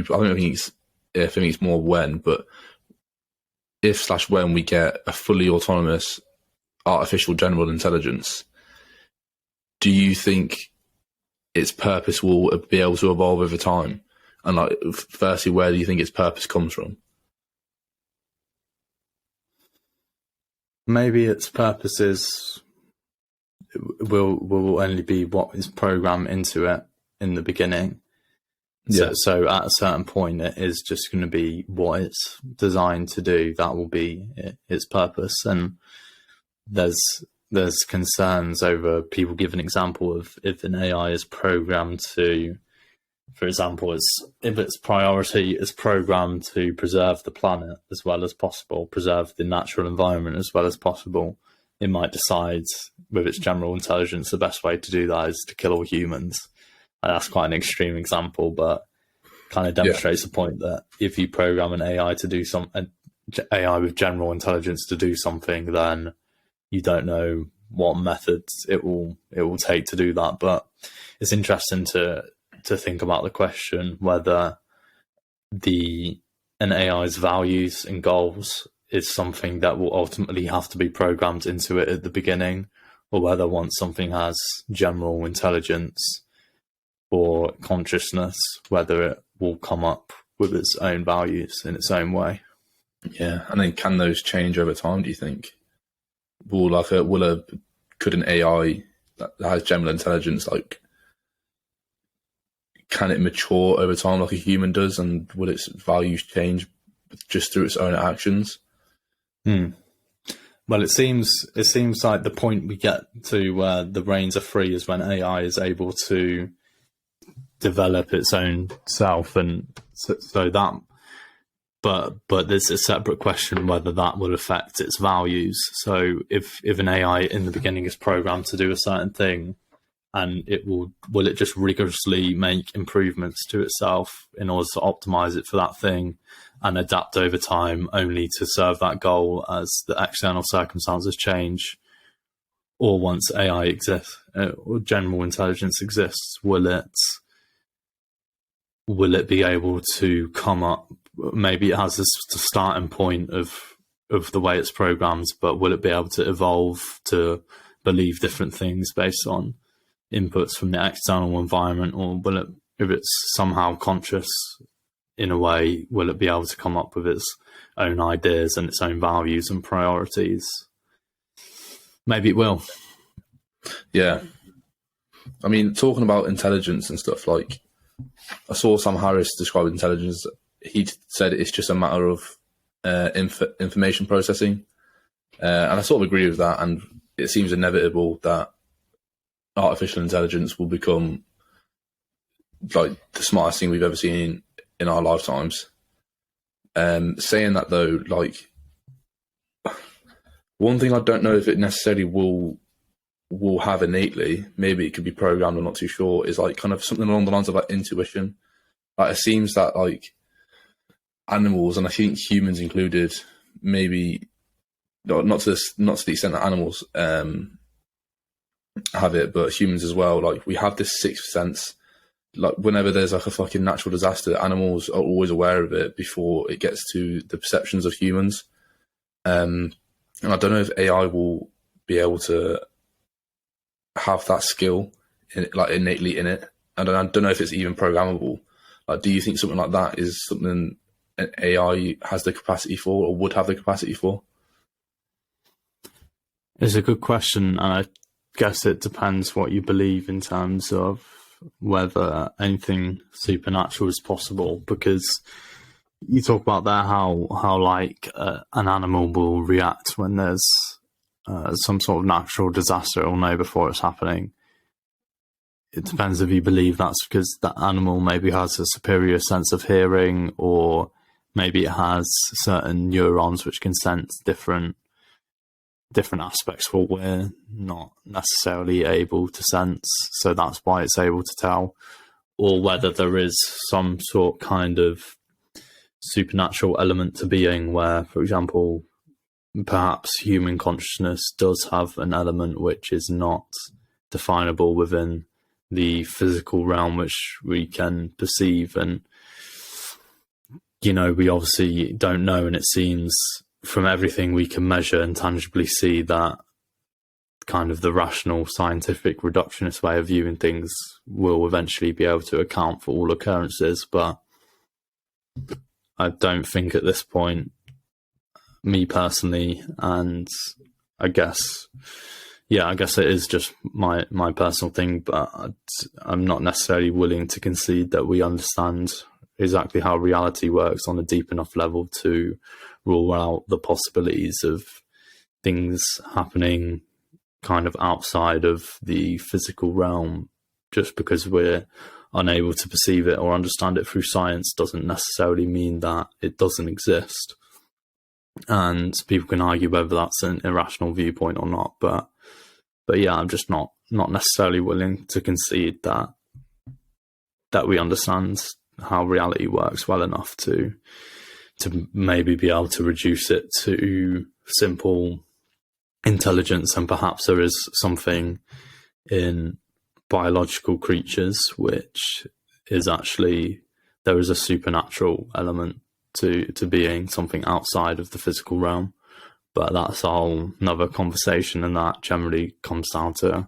don't think it's if, I think it's more when, but if/when we get a fully autonomous artificial general intelligence, do you think its purpose will be able to evolve over time? And like, firstly, where do you think its purpose comes from? Maybe its purpose will only be what is programmed into it in the beginning. Yeah. So at a certain point, it is just going to be what it's designed to do. That will be its purpose. And there's concerns over, people give an example of if an AI is programmed to, for example, if its priority is programmed to preserve the planet as well as possible, preserve the natural environment as well as possible, it might decide with its general intelligence the best way to do that is to kill all humans. And that's quite an extreme example, but kind of demonstrates the point that if you program an AI to do an AI with general intelligence to do something, then you don't know what methods it will take to do that. But it's interesting to think about the question whether an AI's values and goals is something that will ultimately have to be programmed into it at the beginning, or whether once something has general intelligence or consciousness, whether it will come up with its own values in its own way. Yeah, and then can those change over time, do you think? Could an AI that has general intelligence, like, can it mature over time like a human does, and will its values change just through its own actions? Well, it seems like the point we get to where the reins are free is when AI is able to develop its own self, and so that. But there's a separate question whether that will affect its values. So if an AI in the beginning is programmed to do a certain thing, and will it just rigorously make improvements to itself in order to optimize it for that thing and adapt over time only to serve that goal as the external circumstances change? Or once AI exists, or general intelligence exists, will it be able to come up? Maybe it has this starting point of the way it's programmed, but will it be able to evolve to believe different things based on inputs from the external environment? Or will it, if it's somehow conscious in a way, will it be able to come up with its own ideas and its own values and priorities? Maybe it will. Yeah. I mean, talking about intelligence and stuff, like, I saw Sam Harris describe intelligence. He said it's just a matter of information processing. And I sort of agree with that. And it seems inevitable that artificial intelligence will become like the smartest thing we've ever seen in our lifetimes. Saying that though, like, one thing I don't know if it necessarily will have innately, maybe it could be programmed, I'm not too sure, is like kind of something along the lines of like intuition. Like, it seems that like animals, and I think humans included, maybe not to the extent that animals have it, but humans as well, like, we have this sixth sense. Like, whenever there's like a fucking natural disaster, animals are always aware of it before it gets to the perceptions of humans. And I don't know if AI will be able to have that skill like innately in it. And I don't know if it's even programmable. Like, do you think something like that is something an AI has the capacity for, or would have the capacity for? It's a good question, and I guess it depends what you believe in terms of whether anything supernatural is possible, because you talk about there how like an animal will react when there's some sort of natural disaster. It'll know before it's happening. It depends if you believe that's because that animal maybe has a superior sense of hearing, or maybe it has certain neurons which can sense different aspects what we're not necessarily able to sense, so that's why it's able to tell, or whether there is some sort kind of supernatural element to being where, for example, perhaps human consciousness does have an element which is not definable within the physical realm which we can perceive. And we obviously don't know, and it seems from everything we can measure and tangibly see that kind of the rational, scientific, reductionist way of viewing things will eventually be able to account for all occurrences. But I don't think at this point, me personally, and I guess it is just my personal thing, but I'm not necessarily willing to concede that we understand exactly how reality works on a deep enough level to rule out the possibilities of things happening kind of outside of the physical realm. Just because we're unable to perceive it or understand it through science doesn't necessarily mean that it doesn't exist. And people can argue whether that's an irrational viewpoint or not, but yeah, I'm just not necessarily willing to concede that we understand how reality works well enough to maybe be able to reduce it to simple intelligence. And perhaps there is something in biological creatures which is actually, there is a supernatural element to being, something outside of the physical realm. But that's a whole another conversation, and that generally comes down to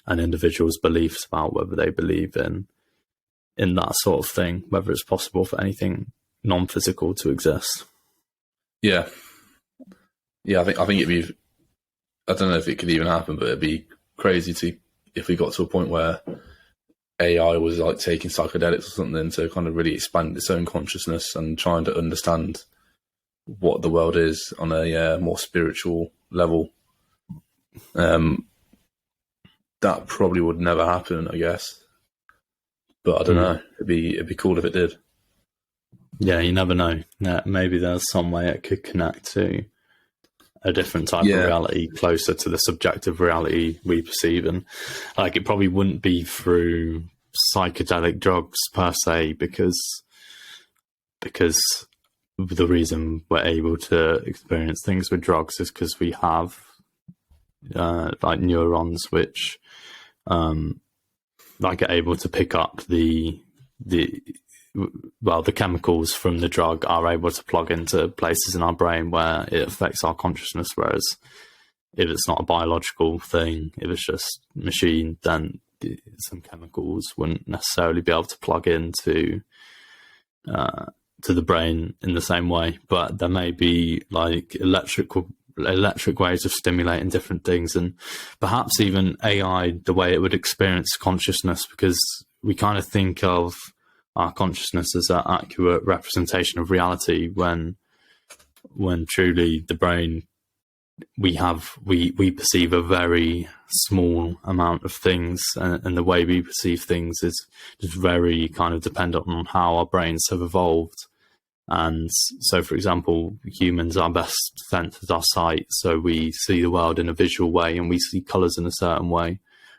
an individual's beliefs about whether they believe in that sort of thing, whether it's possible for anything non-physical to exist. Yeah, I think it'd be, I don't know if it could even happen, but it'd be crazy if we got to a point where AI was like taking psychedelics or something to kind of really expand its own consciousness and trying to understand what the world is on a more spiritual level. That probably would never happen, I guess. But I don't know. It'd be cool if it did. Yeah, you never know. Maybe there's some way it could connect to a different type of reality closer to the subjective reality we perceive. And like, it probably wouldn't be through psychedelic drugs per se, because the reason we're able to experience things with drugs is because we have like neurons which like are able to pick up the chemicals from the drug are able to plug into places in our brain where it affects our consciousness. Whereas if it's not a biological thing, if it's just machine, then some chemicals wouldn't necessarily be able to plug into to the brain in the same way. But there may be like electric ways of stimulating different things, and perhaps even AI, the way it would experience consciousness, because we kind of think of our consciousness as an accurate representation of reality, when truly the brain, we perceive a very small amount of things, and the way we perceive things is just very kind of dependent on how our brains have evolved. And so, for example, humans, our best sense is our sight, so we see the world in a visual way and we see colours in a certain way,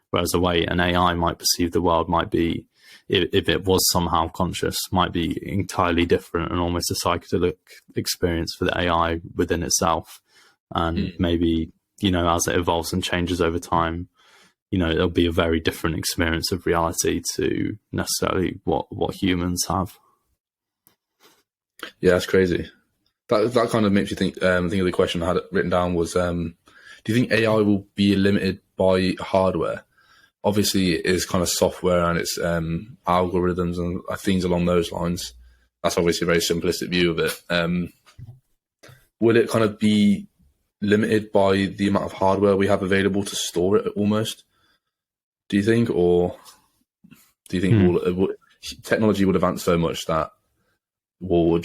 whereas the way an AI might perceive the world might be, if it was somehow conscious, might be entirely different and almost a psychedelic experience for the AI within itself. And maybe, as it evolves and changes over time, it'll be a very different experience of reality to necessarily what humans have. Yeah, that's crazy. That kind of makes you think of the question I had written down was, do you think AI will be limited by hardware? Obviously, it is kind of software and it's algorithms and things along those lines. that's obviously a very simplistic view of it. Will it kind of be limited by the amount of hardware we have available to store it almost? Do you think, or do you think technology will advance so much that we'll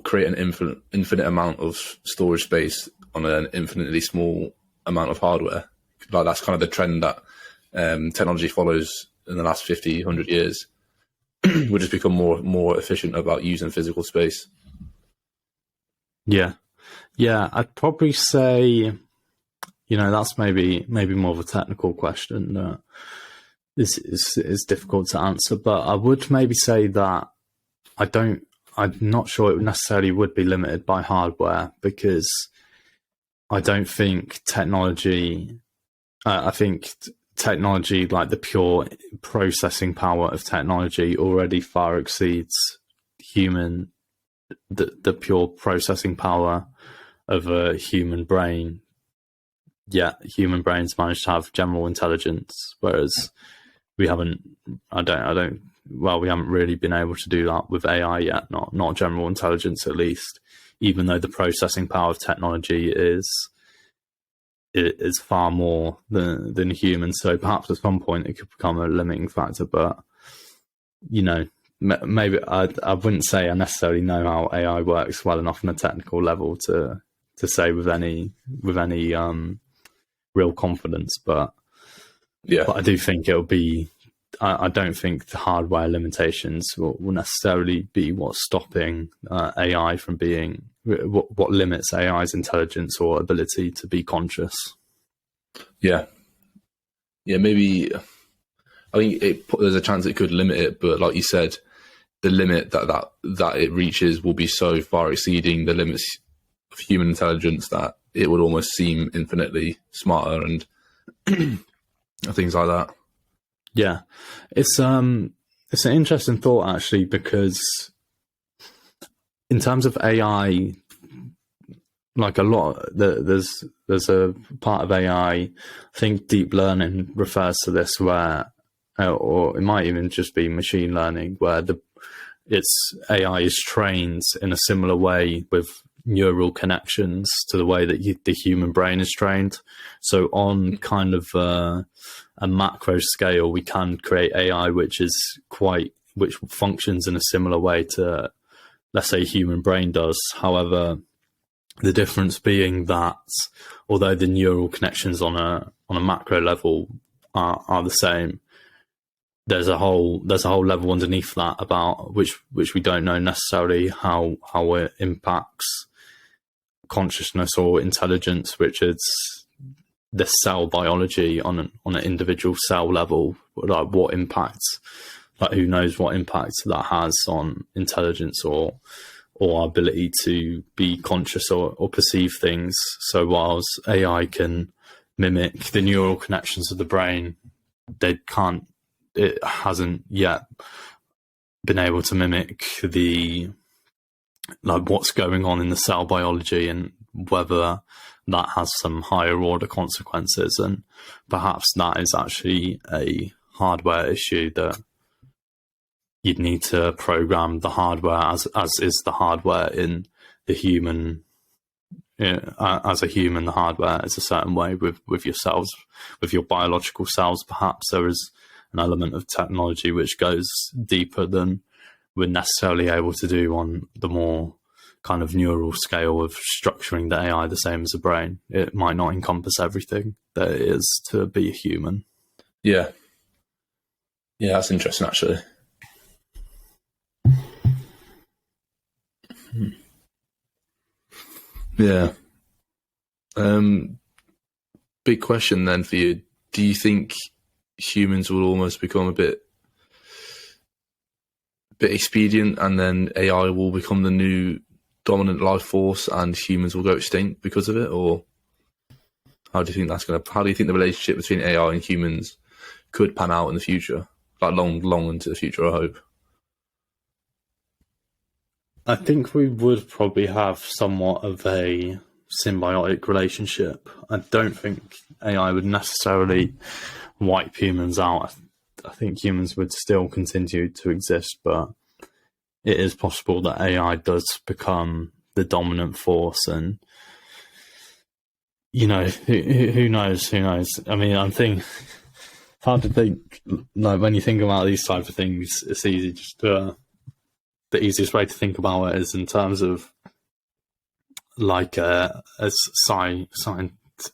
create an infinite amount of storage space on an infinitely small amount of hardware? Like that's kind of the trend that technology follows in the last 50, 100 years. We'll just become more efficient about using physical space. Yeah, I'd probably say, that's maybe more of a technical question. This is difficult to answer, but I would maybe say that I'm not sure it necessarily would be limited by hardware, because I don't think technology. I think technology, like the pure processing power of technology, already far exceeds the pure processing power of a human brain. Yet human brains manage to have general intelligence, whereas we haven't really been able to do that with AI yet, not general intelligence at least, even though the processing power of technology is far more than human. So perhaps at some point it could become a limiting factor, but maybe I wouldn't say I necessarily know how AI works well enough on a technical level to say with any real confidence, but I do think it'll be. I don't think the hardware limitations will necessarily be what's stopping AI from being what limits AI's intelligence or ability to be conscious. Yeah, maybe. I think there's a chance it could limit it, but like you said, the limit that it reaches will be so far exceeding the limits of human intelligence that it would almost seem infinitely smarter and things like that. Yeah, it's an interesting thought actually, because in terms of AI, like there's a part of AI, I think deep learning refers to this, where, or it might even just be machine learning, where its AI is trained in a similar way with neural connections to the way that the human brain is trained. So on kind of a macro scale, we can create AI which functions in a similar way to, let's say, human brain does. However, the difference being that although the neural connections on a macro level are the same, there's a whole level underneath that about which we don't know necessarily how it impacts consciousness or intelligence, which is the cell biology on an individual cell level. Like what impacts, like who knows what impact that has on intelligence or our ability to be conscious or perceive things. So whilst AI can mimic the neural connections of the brain, it hasn't yet been able to mimic what's going on in the cell biology and whether that has some higher order consequences. And perhaps that is actually a hardware issue, that you'd need to program the hardware as is the hardware in the human. As a human, the hardware is a certain way with your cells, with your biological cells. Perhaps there is an element of technology which goes deeper than we're necessarily able to do on the more kind of neural scale of structuring the AI the same as a brain. It might not encompass everything that it is to be a human. Yeah, that's interesting, actually. Yeah. Big question then for you. Do you think humans will almost become a bit expedient, and then AI will become the new dominant life force and humans will go extinct because of it? Or how do you think the relationship between AI and humans could pan out in the future? Like long into the future, I hope. I think we would probably have somewhat of a symbiotic relationship. I don't think AI would necessarily wipe humans out. I think humans would still continue to exist, but it is possible that AI does become the dominant force, and who knows? Who knows? I mean, it's hard to think. Like when you think about these type of things, it's easy just to. The easiest way to think about it is in terms of like a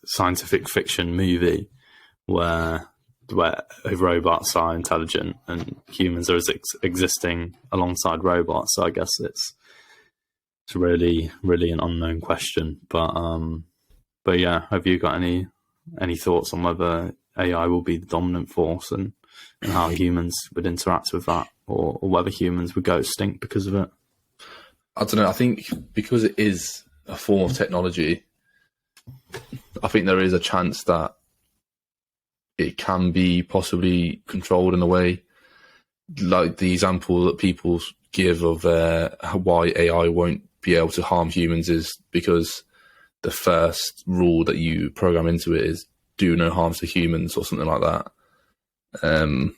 scientific fiction movie where robots are intelligent and humans are existing alongside robots. So I guess it's really, really an unknown question. But yeah, have you got any thoughts on whether AI will be the dominant force and how humans would interact with that, or whether humans would go extinct because of it? I don't know. I think because it is a form of technology, I think there is a chance that it can be possibly controlled in a way. Like the example that people give of why AI won't be able to harm humans is because the first rule that you program into it is do no harm to humans or something like that. And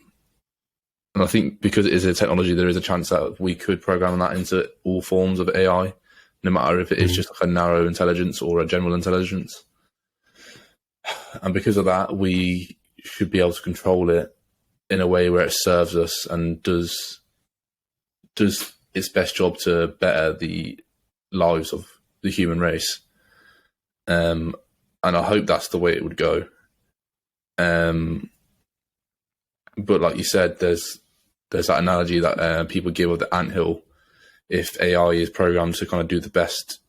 I think because it is a technology, there is a chance that we could program that into all forms of AI, no matter if it is just like a narrow intelligence or a general intelligence. And because of that, we should be able to control it in a way where it serves us and does its best job to better the lives of the human race. And I hope that's the way it would go. But like you said, there's that analogy that people give of the anthill. If AI is programmed to kind of do the best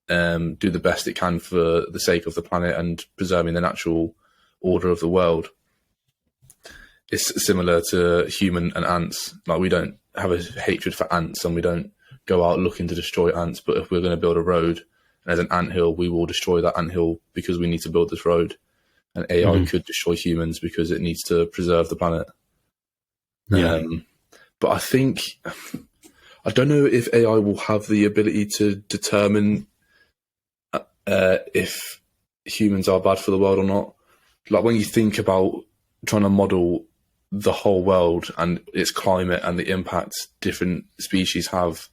it can for the sake of the planet and preserving the natural order of the world, it's similar to human and ants. Like we don't have a hatred for ants and we don't go out looking to destroy ants. But if we're going to build a road and there's an anthill, we will destroy that anthill because we need to build this road. And AI could destroy humans because it needs to preserve the planet. Yeah. But I don't know if AI will have the ability to determine if humans are bad for the world or not. Like when you think about trying to model the whole world and its climate and the impact different species have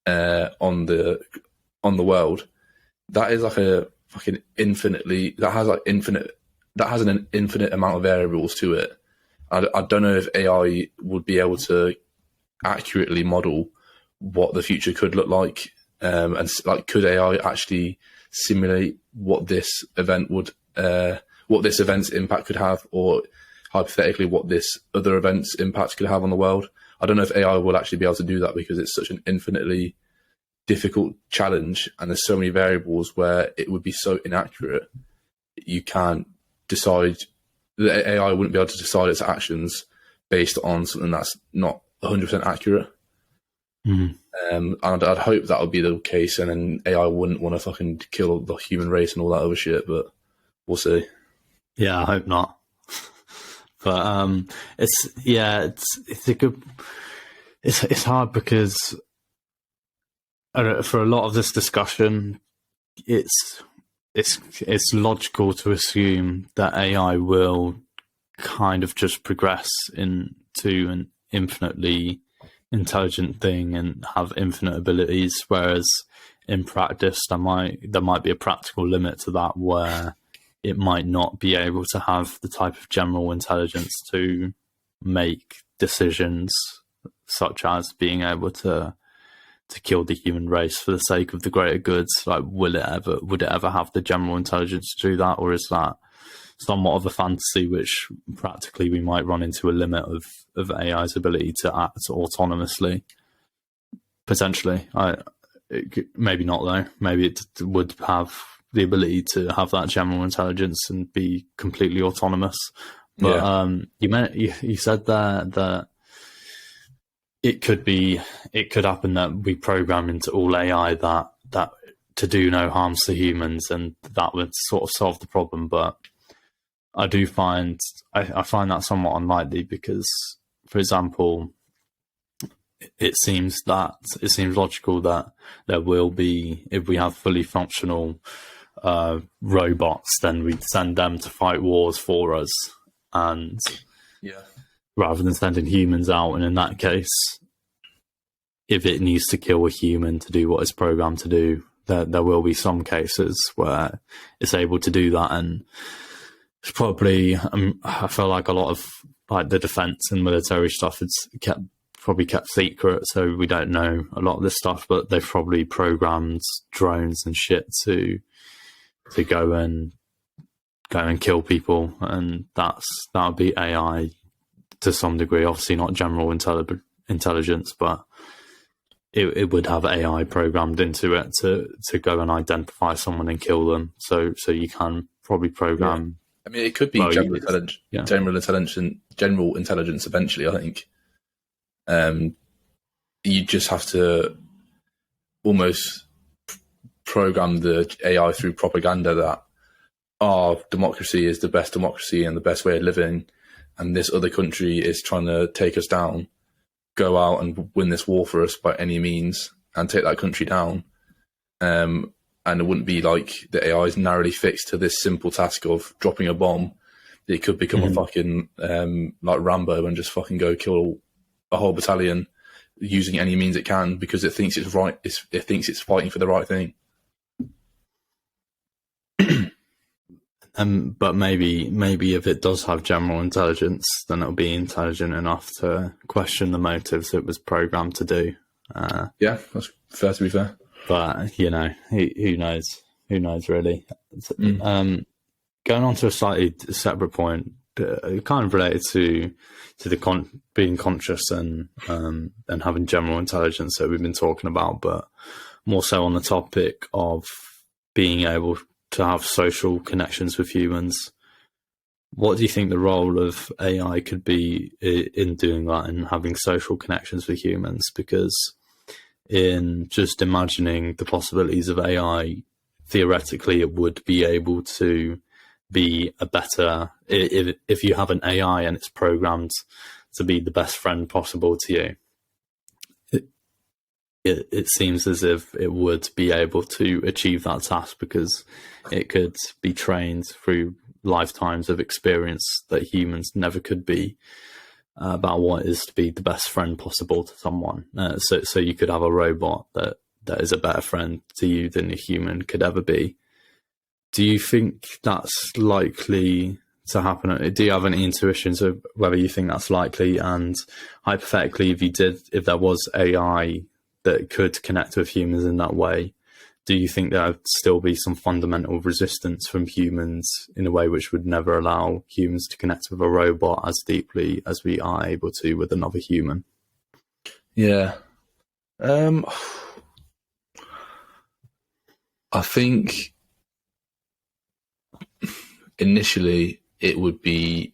on the world, that is like an infinite amount of variables to it. I don't know if AI would be able to accurately model what the future could look like, and like could AI actually simulate what this event's impact could have, or hypothetically what this other event's impact could have on the world. I don't know if AI will actually be able to do that because it's such an infinitely difficult challenge and there's so many variables where it would be so inaccurate. You can't decide, the AI wouldn't be able to decide its actions based on something that's not 100% accurate. And I'd hope that would be the case, and then AI wouldn't want to fucking kill the human race and all that other shit, but we'll see. Yeah, I hope not. But it's hard because for a lot of this discussion, it's logical to assume that AI will kind of just progress into an infinitely intelligent thing and have infinite abilities, whereas in practice there might be a practical limit to that, where it might not be able to have the type of general intelligence to make decisions such as being able to kill the human race for the sake of the greater goods. Like, would it ever have the general intelligence to do that, or is that somewhat of a fantasy, which practically we might run into a limit of AI's ability to act autonomously? Potentially. Maybe not though. Maybe it would have the ability to have that general intelligence and be completely autonomous. But you said that it could happen that we program into all AI that to do no harms to humans, and that would sort of solve the problem. But I find that somewhat unlikely because, for example, it seems logical that there will be, if we have fully functional robots, then we'd send them to fight wars for us, and rather than sending humans out. And in that case, if it needs to kill a human to do what it's programmed to do, there will be some cases where it's able to do that. And it's probably, I feel like a lot of like the defense and military stuff is probably kept secret, so we don't know a lot of this stuff, but they've probably programmed drones and shit to go and kill people, and that would be AI to some degree. Obviously not general intelligence, but it would have AI programmed into it to go and identify someone and kill them. So you can probably program. Yeah. I mean, it could be general intelligence eventually, I think. You just have to almost program the AI through propaganda that our democracy is the best democracy and the best way of living, and this other country is trying to take us down. Go out and win this war for us by any means and take that country down. And it wouldn't be like the AI is narrowly fixed to this simple task of dropping a bomb. It could become a fucking like Rambo and just fucking go kill a whole battalion using any means it can because it thinks it's right. It thinks it's fighting for the right thing. But maybe if it does have general intelligence, then it'll be intelligent enough to question the motives it was programmed to do. Yeah, that's fair to be fair. But who knows? Who knows really? Going on to a slightly separate point, kind of related to the being conscious and having general intelligence that we've been talking about, but more so on the topic of being able to have social connections with humans. What do you think the role of AI could be in doing that and having social connections with humans? Because in just imagining the possibilities of AI, theoretically, it would be able to be a better, if you have an AI and it's programmed to be the best friend possible to you, it seems as if it would be able to achieve that task because it could be trained through lifetimes of experience that humans never could be about what it is to be the best friend possible to someone. So you could have a robot that is a better friend to you than a human could ever be. Do you think that's likely to happen? Do you have any intuitions of whether you think that's likely? And hypothetically, if there was AI that could connect with humans in that way, do you think there would still be some fundamental resistance from humans in a way which would never allow humans to connect with a robot as deeply as we are able to with another human? Yeah. I think initially it would be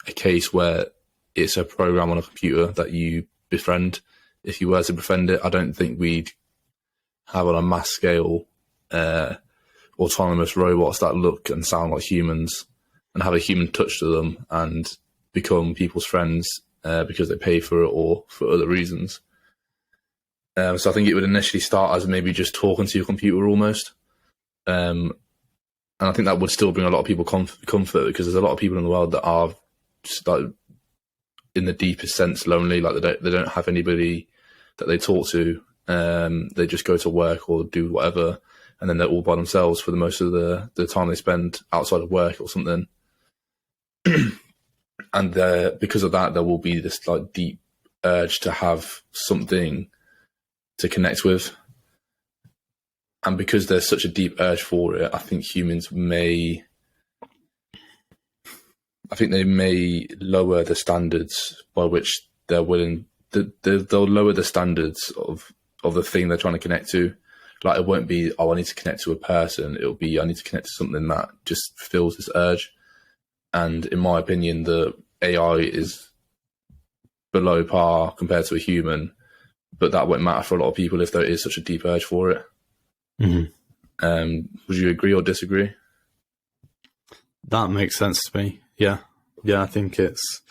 a case where it's a program on a computer that you befriend. If you were to befriend it, I don't think we'd have on a mass scale autonomous robots that look and sound like humans and have a human touch to them and become people's friends because they pay for it or for other reasons. So I think it would initially start as maybe just talking to your computer almost. And I think that would still bring a lot of people comfort because there's a lot of people in the world that are just like in the deepest sense lonely, like they don't have anybody that they talk to. They just go to work or do whatever, and then they're all by themselves for the most of the time they spend outside of work or something. And because of that, there will be this like deep urge to have something to connect with. And because there's such a deep urge for it, I think humans may lower the standards by which they're willing. They'll lower the standards of the thing they're trying to connect to. Like it won't be, I need to connect to a person. It'll be, I need to connect to something that just fills this urge. And in my opinion, the AI is below par compared to a human, but that won't matter for a lot of people if there is such a deep urge for it. Mm-hmm. Would you agree or disagree? That makes sense to me. Yeah. I think it's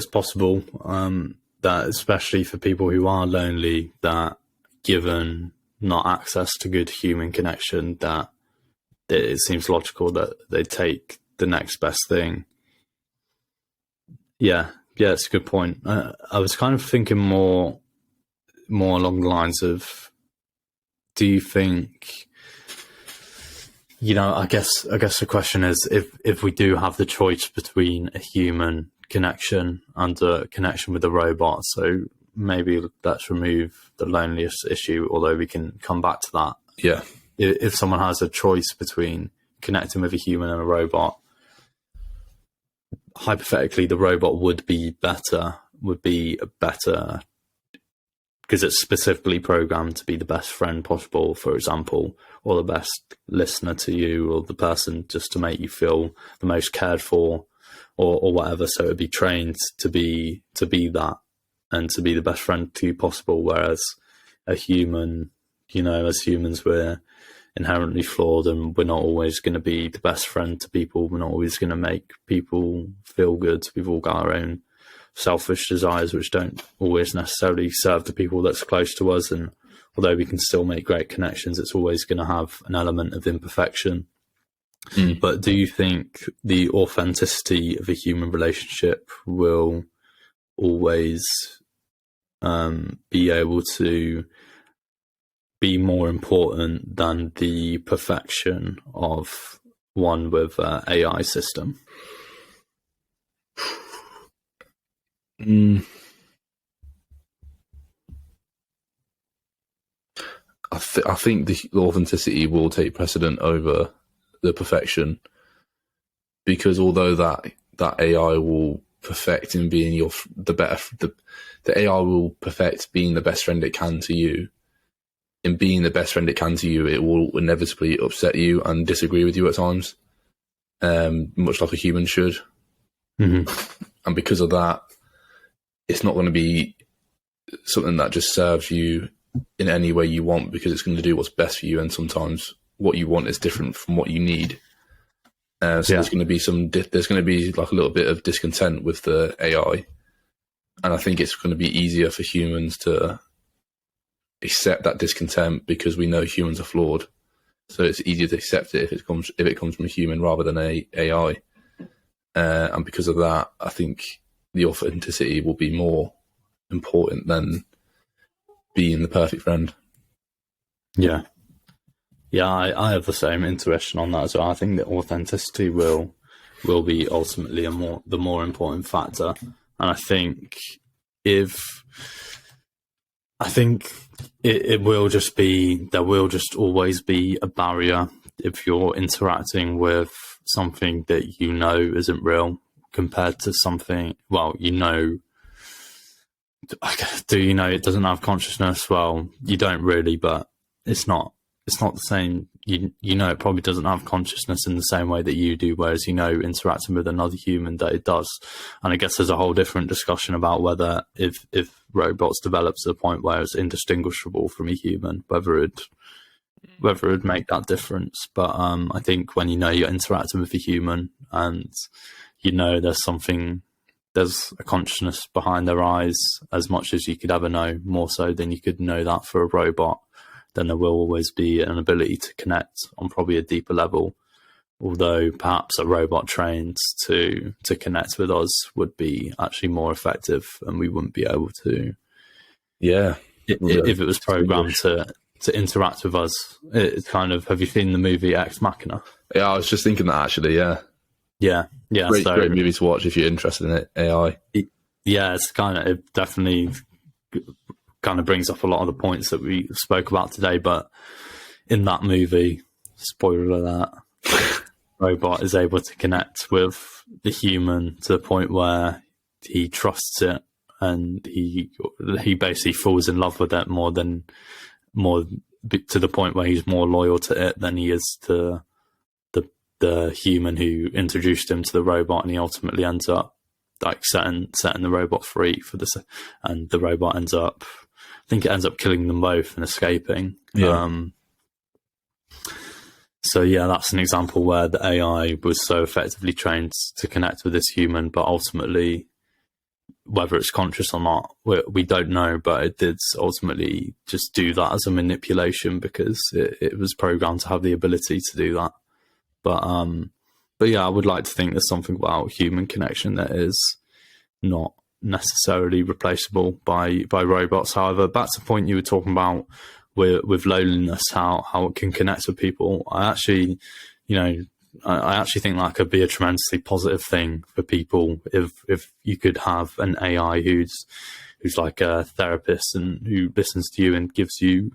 possible that, especially for people who are lonely, that given not access to good human connection, that it seems logical that they take the next best thing. Yeah, it's a good point. I was kind of thinking more more along the lines of, do you think, I guess the question is, if we do have the choice between a human connection and a connection with a robot, so maybe let's remove the loneliness issue, although we can come back to that. Yeah. If someone has a choice between connecting with a human and a robot, hypothetically, the robot would be better because it's specifically programmed to be the best friend possible, for example, or the best listener to you, or the person just to make you feel the most cared for, or whatever. So it'd be trained to be that, and to be the best friend to you possible. Whereas a human, as humans, we're inherently flawed, and we're not always going to be the best friend to people. We're not always going to make people feel good. We've all got our own selfish desires, which don't always necessarily serve the people that's close to us. And although we can still make great connections, it's always going to have an element of imperfection. But do you think the authenticity of a human relationship will always be able to be more important than the perfection of one with an AI system? I think the authenticity will take precedent over the perfection, because although that AI will perfect in being the AI will perfect being the best friend it can to you. In being the best friend it can to you, it will inevitably upset you and disagree with you at times, much like a human should. Mm-hmm. And because of that, it's not going to be something that just serves you in any way you want, because it's going to do what's best for you. And sometimes what you want is different from what you need. There's going to be there's going to be like a little bit of discontent with the AI. And I think it's going to be easier for humans to accept that discontent, because we know humans are flawed. So it's easier to accept it if it comes from a human rather than a AI. And because of that, I think the authenticity will be more important than being the perfect friend. Yeah, I have the same intuition on that as well. I think that authenticity will be ultimately the more important factor. And I think it will just be, there will just always be a barrier if you're interacting with something that isn't real compared to something, do it doesn't have consciousness? Well, you don't really, but it's not the same. It probably doesn't have consciousness in the same way that you do, whereas interacting with another human that it does. And I guess there's a whole different discussion about whether if robots develop to the point where it's indistinguishable from a human, whether it'd make that difference. But I think when you're interacting with a human and there's a consciousness behind their eyes, as much as you could ever know, more so than you could know that for a robot, then there will always be an ability to connect on probably a deeper level. Although perhaps a robot trained to connect with us would be actually more effective, and we wouldn't be able to. Yeah. If it was programmed to interact with us. It's kind of, have you seen the movie Ex Machina? Yeah, I was just thinking that actually, yeah. Yeah. Great movie to watch if you're interested in it, AI. Yeah, it definitely kind of brings up a lot of the points that we spoke about today, but in that movie, spoiler alert, robot is able to connect with the human to the point where he trusts it, and he basically falls in love with it more to the point where he's more loyal to it than he is to the human who introduced him to the robot, and he ultimately ends up like setting the robot free and the robot ends up killing them both and escaping. Yeah. So yeah, that's an example where the AI was so effectively trained to connect with this human, but ultimately, whether it's conscious or not, we don't know, but it did ultimately just do that as a manipulation because it was programmed to have the ability to do that. But yeah, I would like to think there's something about human connection that is not necessarily replaceable by robots. However, back to the point you were talking about with loneliness, how it can connect with people. I actually think that could be a tremendously positive thing for people if you could have an AI who's like a therapist and who listens to you and gives you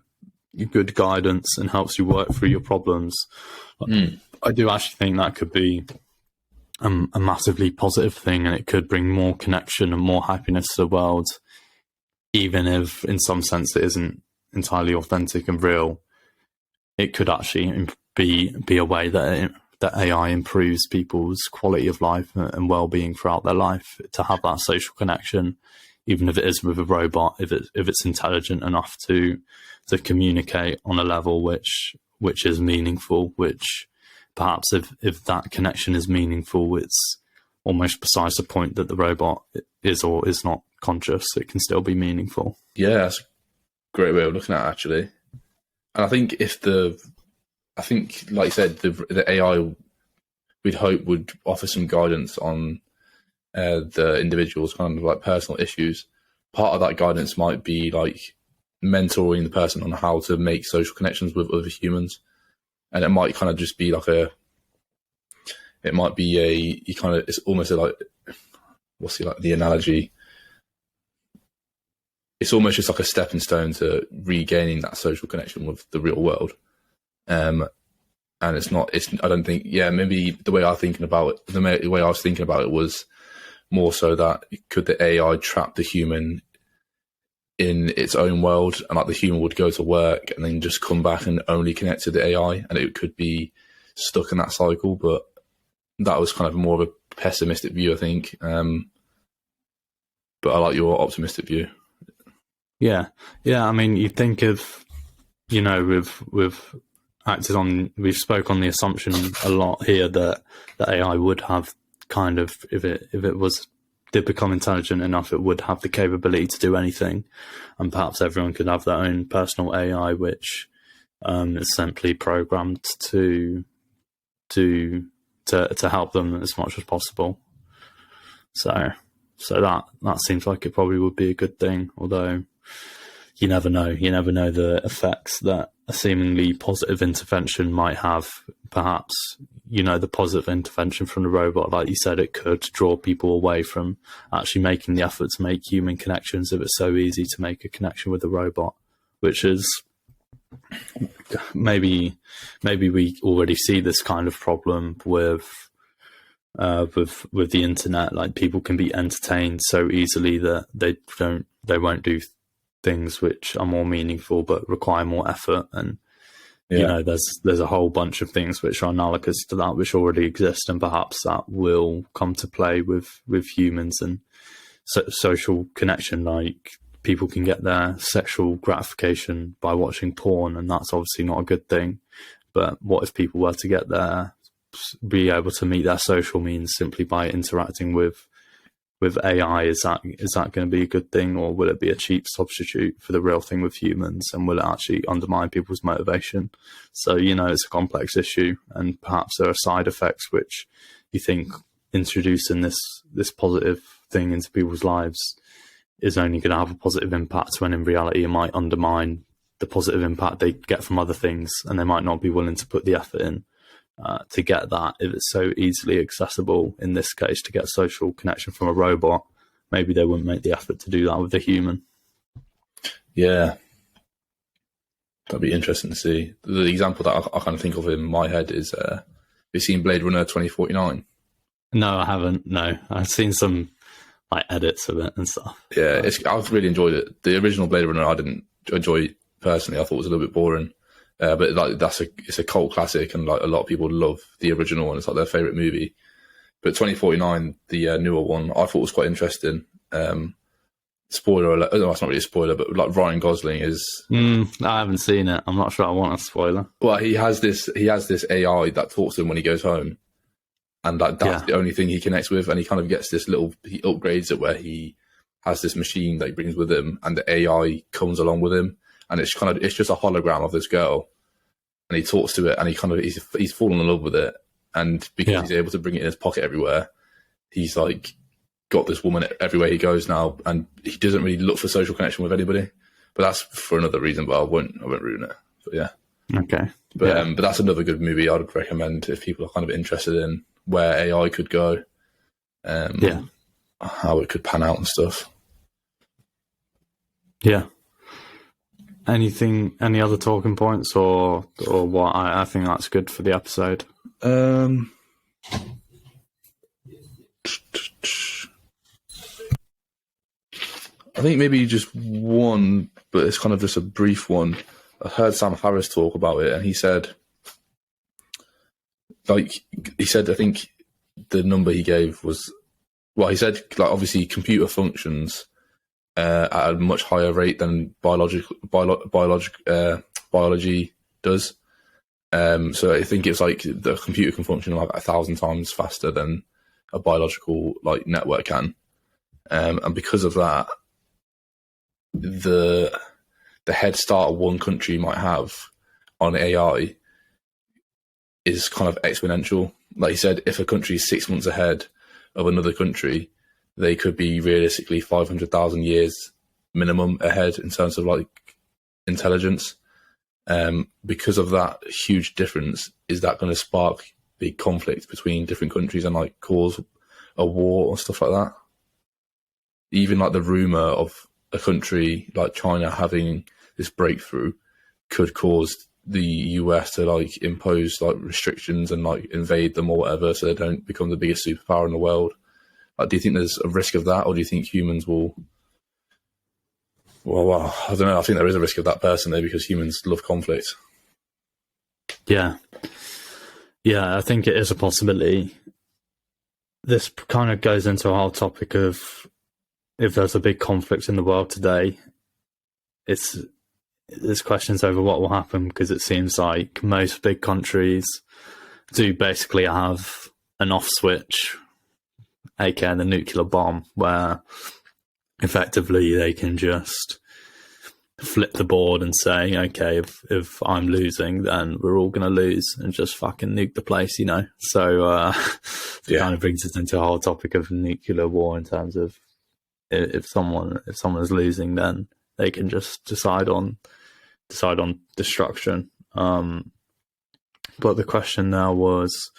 good guidance and helps you work through your problems. I do actually think that could be a massively positive thing, and it could bring more connection and more happiness to the world, even if in some sense it isn't entirely authentic and real. It could actually be a way that AI improves people's quality of life and well-being throughout their life, to have that social connection, even if it is with a robot, if it's intelligent enough to communicate on a level which is meaningful, which perhaps if that connection is meaningful, it's almost besides the point that the robot is or is not conscious. It can still be meaningful. Yeah, that's a great way of looking at it, actually. And I think like you said, the AI, we'd hope, would offer some guidance on the individual's kind of like personal issues. Part of that guidance might be like mentoring the person on how to make social connections with other humans. And it might kind of just be like it's almost like, what's the analogy? It's almost just like a stepping stone to regaining that social connection with the real world. And I don't think, maybe the way I was thinking about it was more so that could the AI trap the human in its own world, and like the human would go to work and then just come back and only connect to the AI, and it could be stuck in that cycle. But that was kind of more of a pessimistic view, I think. But I like your optimistic view. Yeah. I mean, you think of, we've spoke on the assumption a lot here that the AI would have kind of, if it did become intelligent enough, it would have the capability to do anything, and perhaps everyone could have their own personal AI, which is simply programmed to help them as much as possible. So that seems like it probably would be a good thing, although you never know. You never know the effects that a seemingly positive intervention might have. Perhaps, the positive intervention from the robot, like you said, it could draw people away from actually making the effort to make human connections if it's so easy to make a connection with a robot, which is maybe we already see this kind of problem with the internet. Like, people can be entertained so easily that they won't do things which are more meaningful but require more effort. And there's a whole bunch of things which are analogous to that, which already exist, and perhaps that will come to play with humans and social connection. Like, people can get their sexual gratification by watching porn, and that's obviously not a good thing. But what if people were to be able to meet their social means simply by interacting with AI? Is that going to be a good thing, or will it be a cheap substitute for the real thing with humans, and will it actually undermine people's motivation? So, it's a complex issue, and perhaps there are side effects which you think introducing this positive thing into people's lives is only going to have a positive impact, when in reality it might undermine the positive impact they get from other things, and they might not be willing to put the effort in to get that if it's so easily accessible. In this case, to get social connection from a robot, maybe they wouldn't make the effort to do that with a human. Yeah, that'd be interesting to see. The example that I kind of think of in my head is, have you seen Blade Runner 2049? No, I haven't. No, I've seen some like edits of it and stuff. Yeah, I've really enjoyed it. The original Blade Runner I didn't enjoy personally. I thought it was a little bit boring. But like it's a cult classic, and like a lot of people love the original one. It's like their favorite movie. But 2049, the newer one, I thought was quite interesting. Spoiler alert! No, that's not really a spoiler, but like Ryan Gosling is. I haven't seen it. I'm not sure I want a spoiler. Well, he has this AI that talks to him when he goes home, and that's the only thing he connects with. And he kind of gets he upgrades it where he has this machine that he brings with him, and the AI comes along with him. And it's just a hologram of this girl, and he talks to it, and he's fallen in love with it, and because he's able to bring it in his pocket everywhere, he's like got this woman everywhere he goes now, and he doesn't really look for social connection with anybody. But that's for another reason. But I won't ruin it. But yeah, Okay. but that's another good movie I'd recommend if people are kind of interested in where AI could go, how it could pan out and stuff. Yeah. Any other talking points or what? I think that's good for the episode. I think maybe just one, but it's kind of just a brief one. I heard Sam Harris talk about it, and he said, I think the number he gave was, well, he said, like, obviously computer functions at a much higher rate than biology does. So I think it's like the computer can function like 1,000 times faster than a biological like network can, and because of that, the head start one country might have on AI is kind of exponential. Like he said, if a country is 6 months ahead of another country, they could be realistically 500,000 years minimum ahead in terms of like intelligence. Because of that huge difference, is that going to spark big conflict between different countries and like cause a war or stuff like that? Even like the rumor of a country like China having this breakthrough could cause the US to like impose like restrictions and like invade them or whatever, so they don't become the biggest superpower in the world. Like, do you think there's a risk of that, or do you think humans will? Well, I don't know. I think there is a risk of that personally because humans love conflict. Yeah, I think it is a possibility. This kind of goes into a whole topic of if there's a big conflict in the world today, there's questions over what will happen, because it seems like most big countries do basically have an off switch, aka the nuclear bomb, where effectively they can just flip the board and say, okay, if I'm losing, then we're all going to lose, and just fucking nuke the place, you know? So it kind of brings us into a whole topic of nuclear war in terms of if someone is losing, then they can just decide on destruction. But the question now was,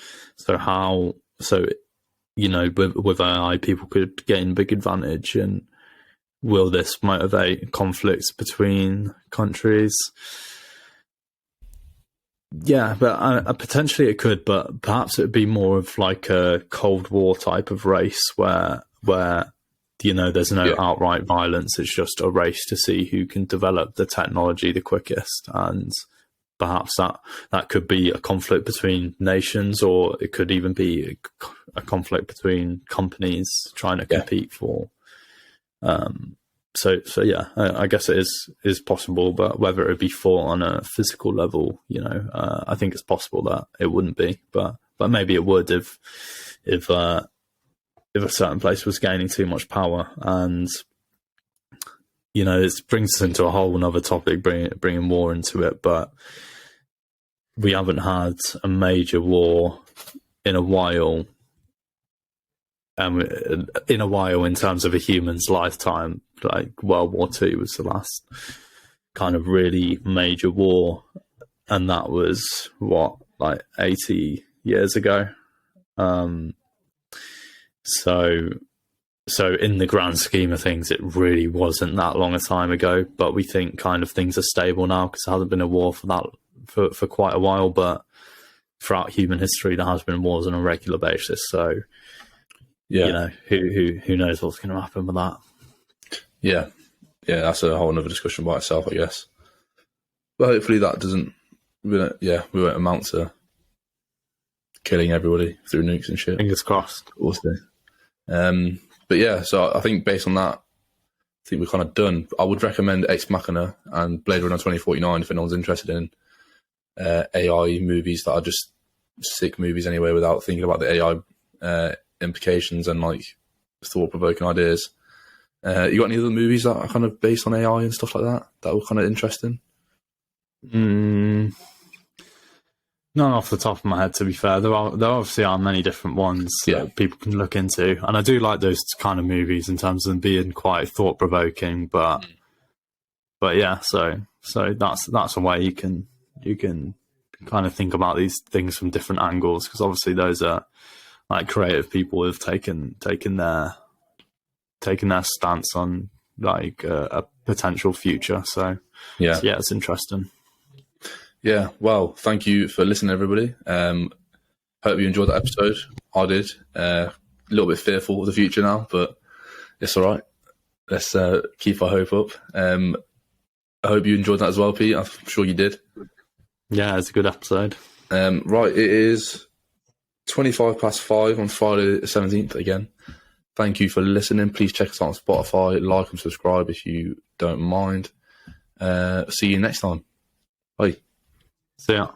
you know, with AI, people could gain big advantage, and will this motivate conflicts between countries? Yeah, but potentially it could, but perhaps it would be more of like a Cold War type of race where you know, there's no outright violence. It's just a race to see who can develop the technology the quickest. And perhaps that could be a conflict between nations, or it could even be a conflict between companies trying to compete for. So yeah, I guess it is possible, but whether it would be fought on a physical level, you know, I think it's possible that it wouldn't be, but maybe it would if a certain place was gaining too much power. And you know, it brings us into a whole another topic, bringing war into it, but we haven't had a major war in a while. In terms of a human's lifetime. Like World War II was the last kind of really major war, and that was like 80 years ago. So in the grand scheme of things, it really wasn't that long a time ago. But we think kind of things are stable now because there hasn't been a war for quite a while. But throughout human history, there has been wars on a regular basis. So you know, who knows what's going to happen with that? Yeah, that's a whole other discussion by itself, I guess. But hopefully that we won't amount to killing everybody through nukes and shit. Fingers crossed. Also. But yeah, so I think based on that, I think we're kind of done. I would recommend Ex Machina and Blade Runner 2049 if anyone's interested in AI movies that are just sick movies anyway, without thinking about the AI implications and like thought-provoking ideas. You got any other movies that are kind of based on AI and stuff like that were kind of interesting? None off the top of my head, to be fair. There obviously are many different ones that people can look into, and I do like those kind of movies in terms of them being quite thought provoking. But yeah, so that's a way you can kind of think about these things from different angles, because obviously those are like creative people who have taken their stance on like a potential future. So yeah, it's interesting. Yeah, well, thank you for listening, everybody. Hope you enjoyed that episode. I did. A little bit fearful of the future now, but it's all right. Let's keep our hope up. I hope you enjoyed that as well, Pete. I'm sure you did. Yeah, it's a good episode. Right, it is 5:25 on Friday the 17th again. Thank you for listening. Please check us out on Spotify. Like and subscribe if you don't mind. See you next time. Bye. See ya.